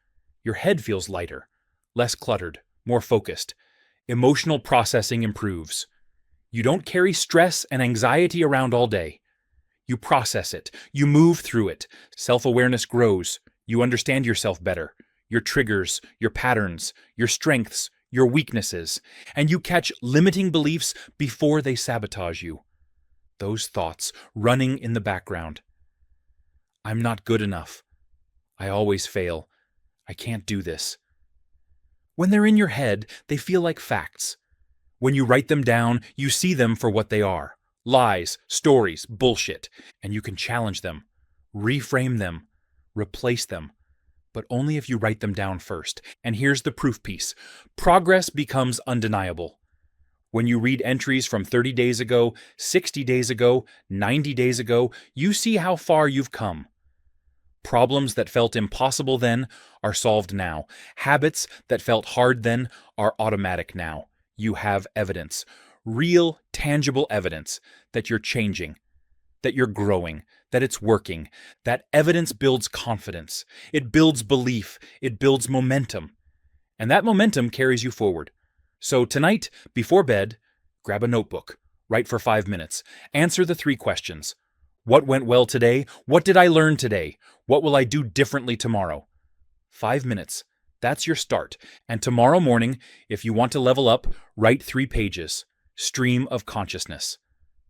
Your head feels lighter, less cluttered, more focused. Emotional processing improves. You don't carry stress and anxiety around all day. You process it. You move through it. Self-awareness grows. You understand yourself better, your triggers, your patterns, your strengths, your weaknesses, and you catch limiting beliefs before they sabotage you. Those thoughts running in the background. I'm not good enough. I always fail. I can't do this. When they're in your head, they feel like facts. When you write them down, you see them for what they are. Lies, stories, bullshit. And you can challenge them, reframe them, replace them. But only if you write them down first. And here's the proof piece. Progress becomes undeniable. When you read entries from 30 days ago, 60 days ago, 90 days ago, you see how far you've come. Problems that felt impossible then are solved now. Habits that felt hard then are automatic now. You have evidence, real, tangible evidence that you're changing, that you're growing, that it's working. That evidence builds confidence. It builds belief. It builds momentum. And that momentum carries you forward. So tonight, before bed, grab a notebook. Write for 5 minutes. Answer the 3 questions. What went well today? What did I learn today? What will I do differently tomorrow? 5 minutes. That's your start. And tomorrow morning, if you want to level up, write 3 pages. Stream of consciousness.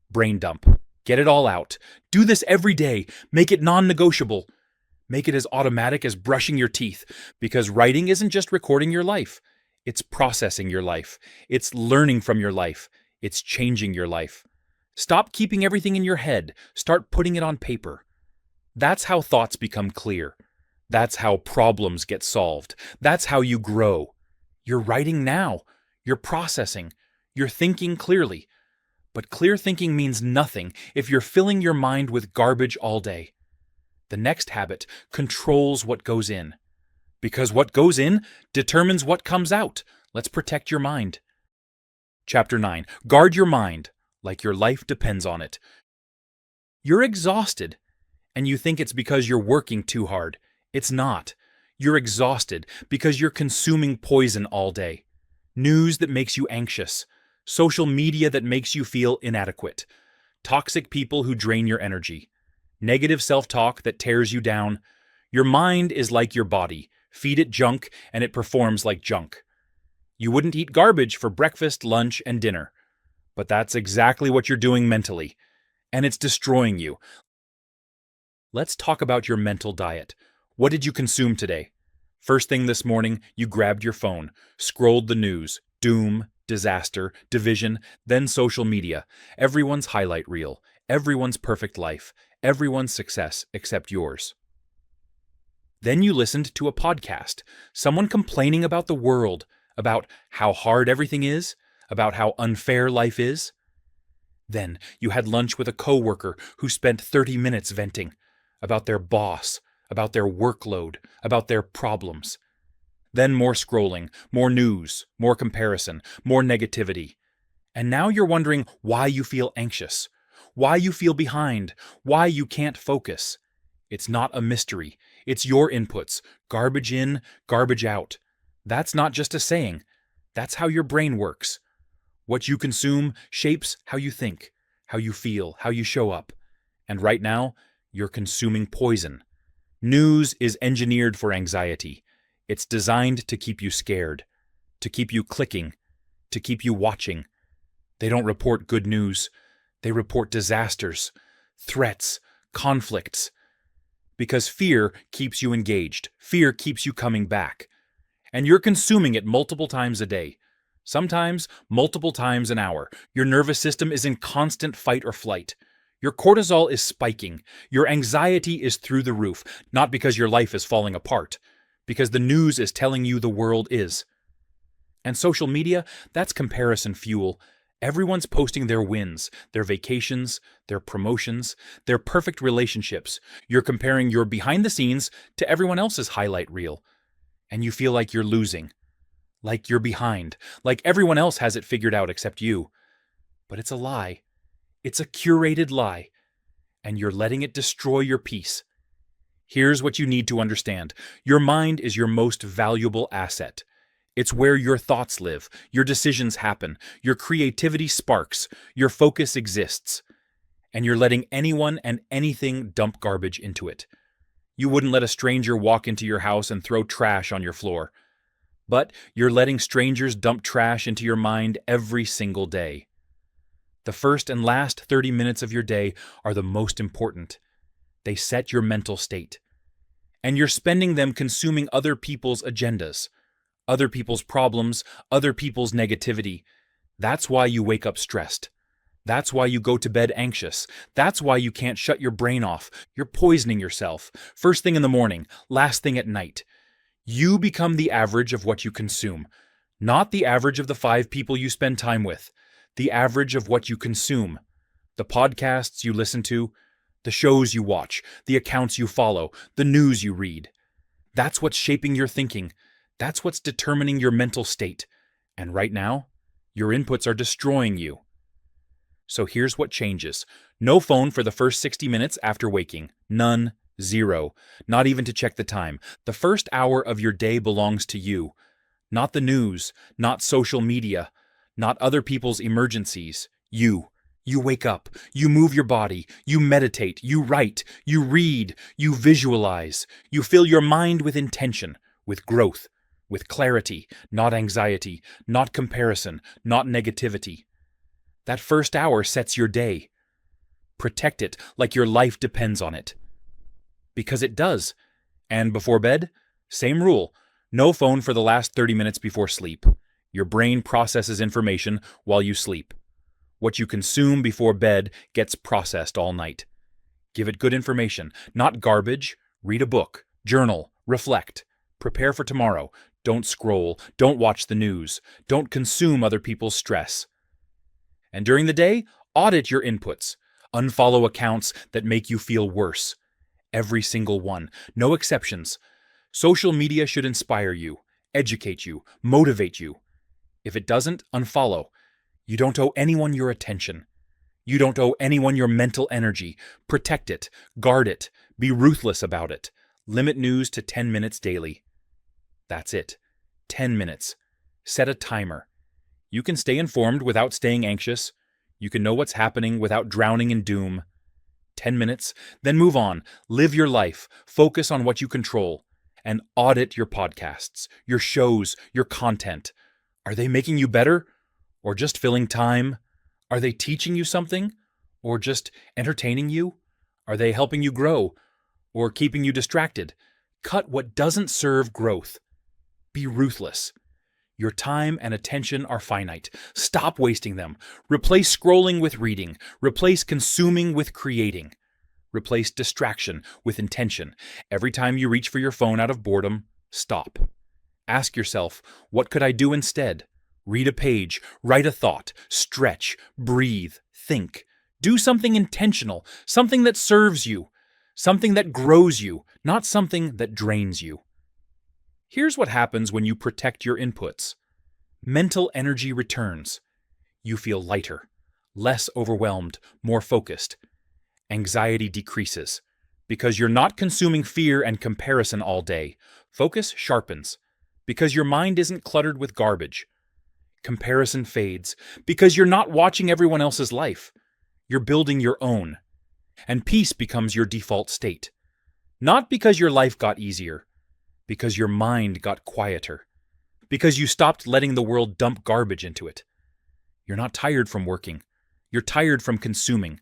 Brain dump. Get it all out. Do this every day. Make it non-negotiable. Make it as automatic as brushing your teeth, because writing isn't just recording your life. It's processing your life. It's learning from your life. It's changing your life. Stop keeping everything in your head. Start putting it on paper. That's how thoughts become clear. That's how problems get solved. That's how you grow. You're writing now. You're processing. You're thinking clearly. But clear thinking means nothing if you're filling your mind with garbage all day. The next habit controls what goes in. Because what goes in determines what comes out. Let's protect your mind. Chapter 9. Guard your mind like your life depends on it. You're exhausted, and you think it's because you're working too hard. It's not. You're exhausted because you're consuming poison all day. News that makes you anxious. Social media that makes you feel inadequate. Toxic people who drain your energy. Negative self-talk that tears you down. Your mind is like your body. Feed it junk, and it performs like junk. You wouldn't eat garbage for breakfast, lunch, and dinner. But that's exactly what you're doing mentally. And it's destroying you. Let's talk about your mental diet. What did you consume today? First thing this morning, you grabbed your phone, scrolled the news, doom, disaster, division, then social media. Everyone's highlight reel, everyone's perfect life, everyone's success except yours. Then you listened to a podcast, someone complaining about the world, about how hard everything is, about how unfair life is. Then you had lunch with a coworker who spent 30 minutes venting about their boss, about their workload, about their problems. Then more scrolling, more news, more comparison, more negativity. And now you're wondering why you feel anxious, why you feel behind, why you can't focus. It's not a mystery. It's your inputs, garbage in, garbage out. That's not just a saying. That's how your brain works. What you consume shapes how you think, how you feel, how you show up. And right now, you're consuming poison. News is engineered for anxiety. It's designed to keep you scared, to keep you clicking, to keep you watching. They don't report good news. They report disasters, threats, conflicts. Because fear keeps you engaged. Fear keeps you coming back. And you're consuming it multiple times a day. Sometimes multiple times an hour. Your nervous system is in constant fight or flight. Your cortisol is spiking. Your anxiety is through the roof, not because your life is falling apart, because the news is telling you the world is. And social media, that's comparison fuel. Everyone's posting their wins, their vacations, their promotions, their perfect relationships. You're comparing your behind the scenes to everyone else's highlight reel. And you feel like you're losing, like you're behind, like everyone else has it figured out except you. But it's a lie. It's a curated lie. And you're letting it destroy your peace. Here's what you need to understand. Your mind is your most valuable asset. It's where your thoughts live, your decisions happen, your creativity sparks, your focus exists, and you're letting anyone and anything dump garbage into it. You wouldn't let a stranger walk into your house and throw trash on your floor, but you're letting strangers dump trash into your mind every single day. The first and last 30 minutes of your day are the most important. They set your mental state. And you're spending them consuming other people's agendas, other people's problems, other people's negativity. That's why you wake up stressed. That's why you go to bed anxious. That's why you can't shut your brain off. You're poisoning yourself. First thing in the morning, last thing at night. You become the average of what you consume, not the average of the 5 people you spend time with, the average of what you consume. The podcasts you listen to, the shows you watch, the accounts you follow, the news you read. That's what's shaping your thinking. That's what's determining your mental state. And right now, your inputs are destroying you. So here's what changes. No phone for the first 60 minutes after waking. None. Zero. Not even to check the time. The first hour of your day belongs to you. Not the news, not social media, not other people's emergencies. You. You wake up. You move your body. You meditate. You write. You read. You visualize. You fill your mind with intention, with growth, with clarity, not anxiety, not comparison, not negativity. That first hour sets your day. Protect it like your life depends on it. Because it does. And before bed, same rule. No phone for the last 30 minutes before sleep. Your brain processes information while you sleep. What you consume before bed gets processed all night. Give it good information, not garbage. Read a book, journal, reflect. Prepare for tomorrow. Don't scroll. Don't watch the news. Don't consume other people's stress. And during the day, audit your inputs. Unfollow accounts that make you feel worse. Every single one. No exceptions. Social media should inspire you, educate you, motivate you. If it doesn't, unfollow. You don't owe anyone your attention. You don't owe anyone your mental energy. Protect it. Guard it. Be ruthless about it. Limit news to 10 minutes daily. That's it. 10 minutes. Set a timer. You can stay informed without staying anxious. You can know what's happening without drowning in doom. 10 minutes, then move on. Live your life. Focus on what you control. And audit your podcasts, your shows, your content. Are they making you better? Or just filling time? Are they teaching you something? Or just entertaining you? Are they helping you grow? Or keeping you distracted? Cut what doesn't serve growth. Be ruthless. Your time and attention are finite. Stop wasting them. Replace scrolling with reading. Replace consuming with creating. Replace distraction with intention. Every time you reach for your phone out of boredom, stop. Ask yourself, what could I do instead? Read a page, write a thought, stretch, breathe, think. Do something intentional, something that serves you, something that grows you, not something that drains you. Here's what happens when you protect your inputs. Mental energy returns. You feel lighter, less overwhelmed, more focused. Anxiety decreases. Because you're not consuming fear and comparison all day, focus sharpens. Because your mind isn't cluttered with garbage. Comparison fades. Because you're not watching everyone else's life. You're building your own. And peace becomes your default state. Not because your life got easier. Because your mind got quieter. Because you stopped letting the world dump garbage into it. You're not tired from working. You're tired from consuming.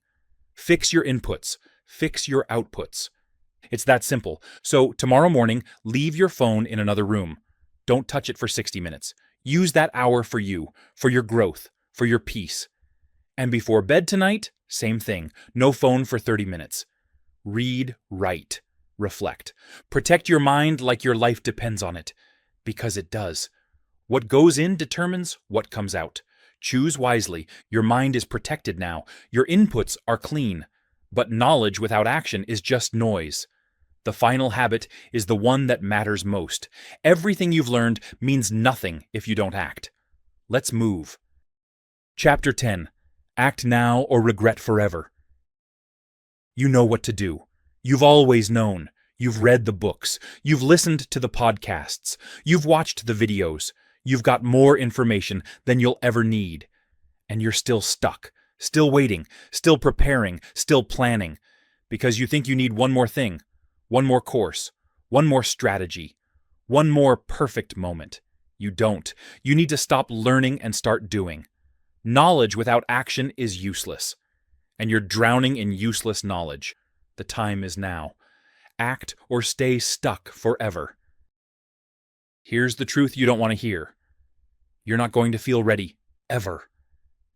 Fix your inputs. Fix your outputs. It's that simple. So tomorrow morning, leave your phone in another room. Don't touch it for 60 minutes. Use that hour for you, for your growth, for your peace. And before bed tonight, same thing. No phone for 30 minutes. Read, write, reflect. Protect your mind like your life depends on it. Because it does. What goes in determines what comes out. Choose wisely. Your mind is protected now. Your inputs are clean. But knowledge without action is just noise. The final habit is the one that matters most. Everything you've learned means nothing if you don't act. Let's move. Chapter 10. Act now or regret forever. You know what to do. You've always known. You've read the books. You've listened to the podcasts. You've watched the videos. You've got more information than you'll ever need, and you're still stuck, still waiting, still preparing, still planning, because you think you need one more thing, one more course, one more strategy, one more perfect moment. You don't. You need to stop learning and start doing. Knowledge without action is useless, and you're drowning in useless knowledge. The time is now. Act or stay stuck forever. Here's the truth you don't want to hear. You're not going to feel ready, ever.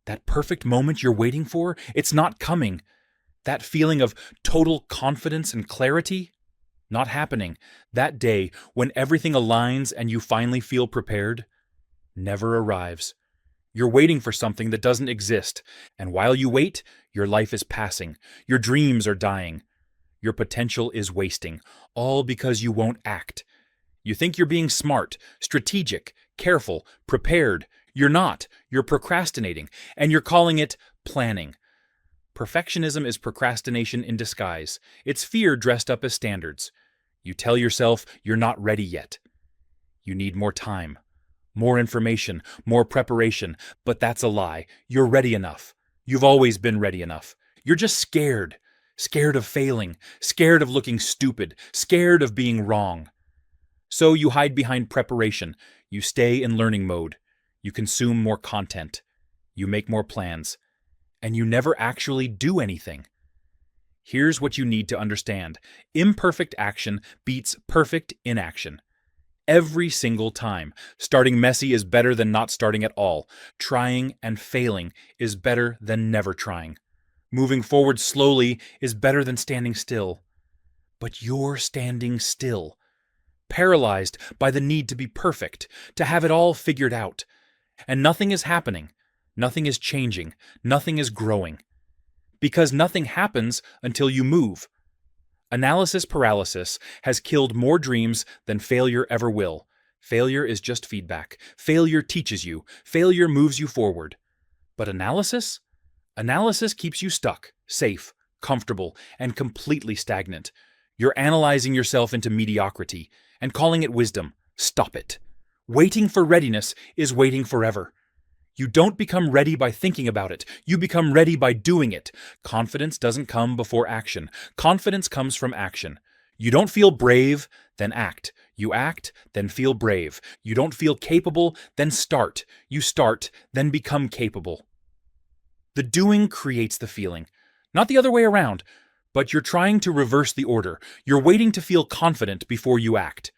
That perfect moment you're waiting for, it's not coming. That feeling of total confidence and clarity, not happening. That day when everything aligns and you finally feel prepared, never arrives. You're waiting for something that doesn't exist, and while you wait, your life is passing. Your dreams are dying. Your potential is wasting, all because you won't act. You think you're being smart, strategic, careful, prepared. You're not. You're procrastinating, and you're calling it planning. Perfectionism is procrastination in disguise. It's fear dressed up as standards. You tell yourself you're not ready yet. You need more time, more information, more preparation, but that's a lie. You're ready enough. You've always been ready enough. You're just scared. Scared of failing, scared of looking stupid, scared of being wrong. So you hide behind preparation. You stay in learning mode. You consume more content. You make more plans. And you never actually do anything. Here's what you need to understand. Imperfect action beats perfect inaction. Every single time. Starting messy is better than not starting at all. Trying and failing is better than never trying. Moving forward slowly is better than standing still. But you're standing still, paralyzed by the need to be perfect, to have it all figured out. And nothing is happening, nothing is changing, nothing is growing. Because nothing happens until you move. Analysis paralysis has killed more dreams than failure ever will. Failure is just feedback. Failure teaches you. Failure moves you forward. But analysis? Analysis keeps you stuck, safe, comfortable, and completely stagnant. You're analyzing yourself into mediocrity and calling it wisdom. Stop it. Waiting for readiness is waiting forever. You don't become ready by thinking about it. You become ready by doing it. Confidence doesn't come before action. Confidence comes from action. You don't feel brave, then act. You act, then feel brave. You don't feel capable, then start. You start, then become capable. The doing creates the feeling, not the other way around, but you're trying to reverse the order. You're waiting to feel confident before you act,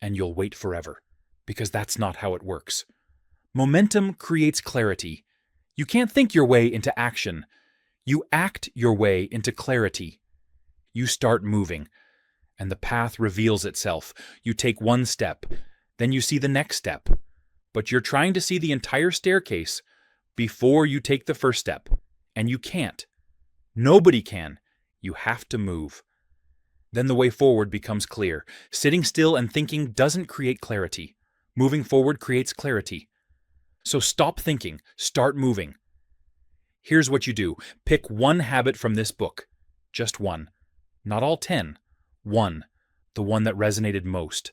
and you'll wait forever, because that's not how it works. Momentum creates clarity. You can't think your way into action. You act your way into clarity. You start moving, and the path reveals itself. You take one step, then you see the next step, but you're trying to see the entire staircase before you take the first step, and you can't. Nobody can. You have to move. Then the way forward becomes clear. Sitting still and thinking doesn't create clarity. Moving forward creates clarity. So stop thinking, start moving. Here's what you do. Pick one habit from this book. Just one. Not all 10. One. The one that resonated most.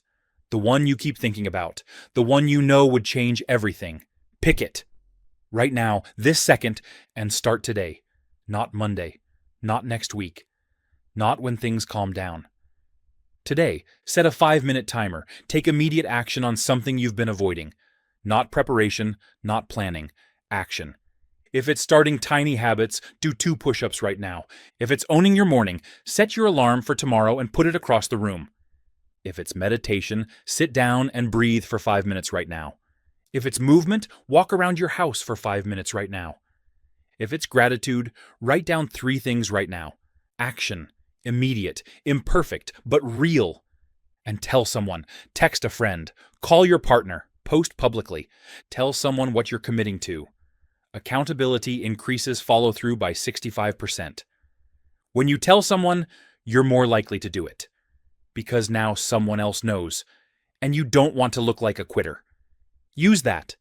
The one you keep thinking about. The one you know would change everything. Pick it. Right now, this second, and start today. Not Monday. Not next week. Not when things calm down. Today, set a 5-minute timer. Take immediate action on something you've been avoiding. Not preparation, not planning. Action. If it's starting tiny habits, do 2 push-ups right now. If it's owning your morning, set your alarm for tomorrow and put it across the room. If it's meditation, sit down and breathe for 5 minutes right now. If it's movement, walk around your house for 5 minutes right now. If it's gratitude, write down 3 things right now. Action, immediate, imperfect, but real. And tell someone, text a friend, call your partner, post publicly. Tell someone what you're committing to. Accountability increases follow-through by 65%. When you tell someone, you're more likely to do it. Because now someone else knows, and you don't want to look like a quitter. Use that.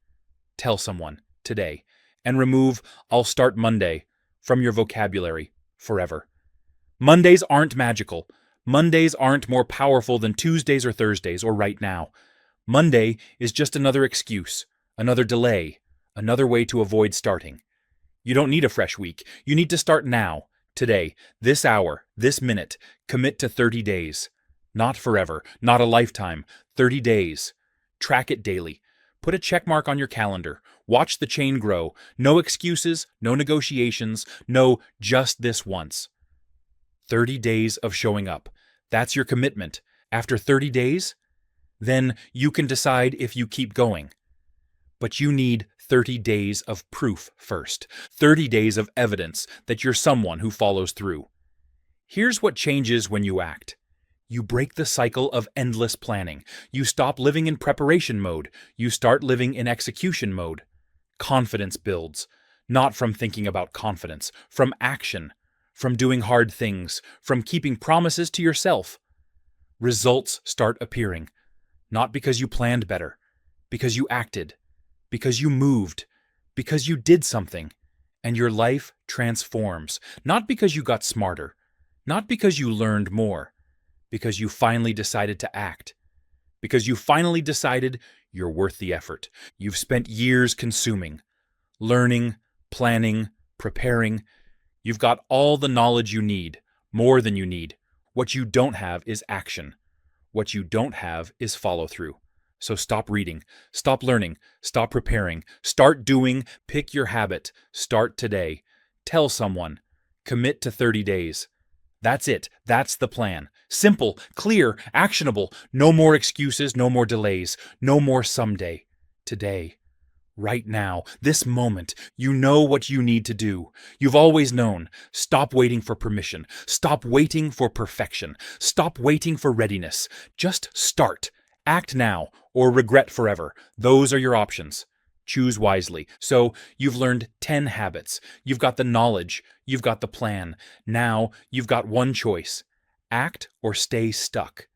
Tell someone today, and remove "I'll start Monday" from your vocabulary forever. Mondays aren't magical. Mondays aren't more powerful than Tuesdays or Thursdays or right now. Monday is just another excuse, another delay, another way to avoid starting. You don't need a fresh week. You need to start now, today, this hour, this minute. Commit to 30 days. Not forever, not a lifetime. 30 days. Track it daily. Put a check mark on your calendar. Watch the chain grow. No excuses, no negotiations, no just this once. 30 days of showing up. That's your commitment. After 30 days, then you can decide if you keep going. But you need 30 days of proof first. 30 days of evidence that you're someone who follows through. Here's what changes when you act. You break the cycle of endless planning. You stop living in preparation mode. You start living in execution mode. Confidence builds, not from thinking about confidence, from action, from doing hard things, from keeping promises to yourself. Results start appearing, not because you planned better, because you acted, because you moved, because you did something, and your life transforms, not because you got smarter, not because you learned more, because you finally decided to act, because you finally decided you're worth the effort. You've spent years consuming, learning, planning, preparing. You've got all the knowledge you need, more than you need. What you don't have is action. What you don't have is follow-through. So stop reading, stop learning, stop preparing, start doing, pick your habit, start today. Tell someone, commit to 30 days. That's it. That's the plan. Simple, clear, actionable. No more excuses, no more delays, no more someday. Today. Right now. This moment. You know what you need to do. You've always known. Stop waiting for permission. Stop waiting for perfection. Stop waiting for readiness. Just start. Act now or regret forever. Those are your options. Choose wisely. So you've learned 10 habits. You've got the knowledge. You've got the plan. Now you've got one choice. Act or stay stuck.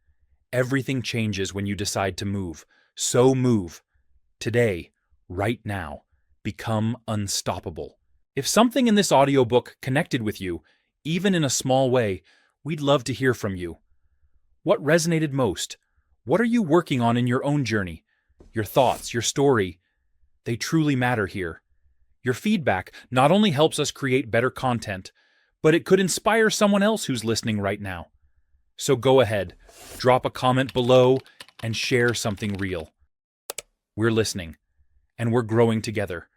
Everything changes when you decide to move. So move. Today, right now. Become unstoppable. If something in this audiobook connected with you, even in a small way, we'd love to hear from you. What resonated most? What are you working on in your own journey? Your thoughts, your story, they truly matter here. Your feedback not only helps us create better content, but it could inspire someone else who's listening right now. So go ahead, drop a comment below, and share something real. We're listening, and we're growing together.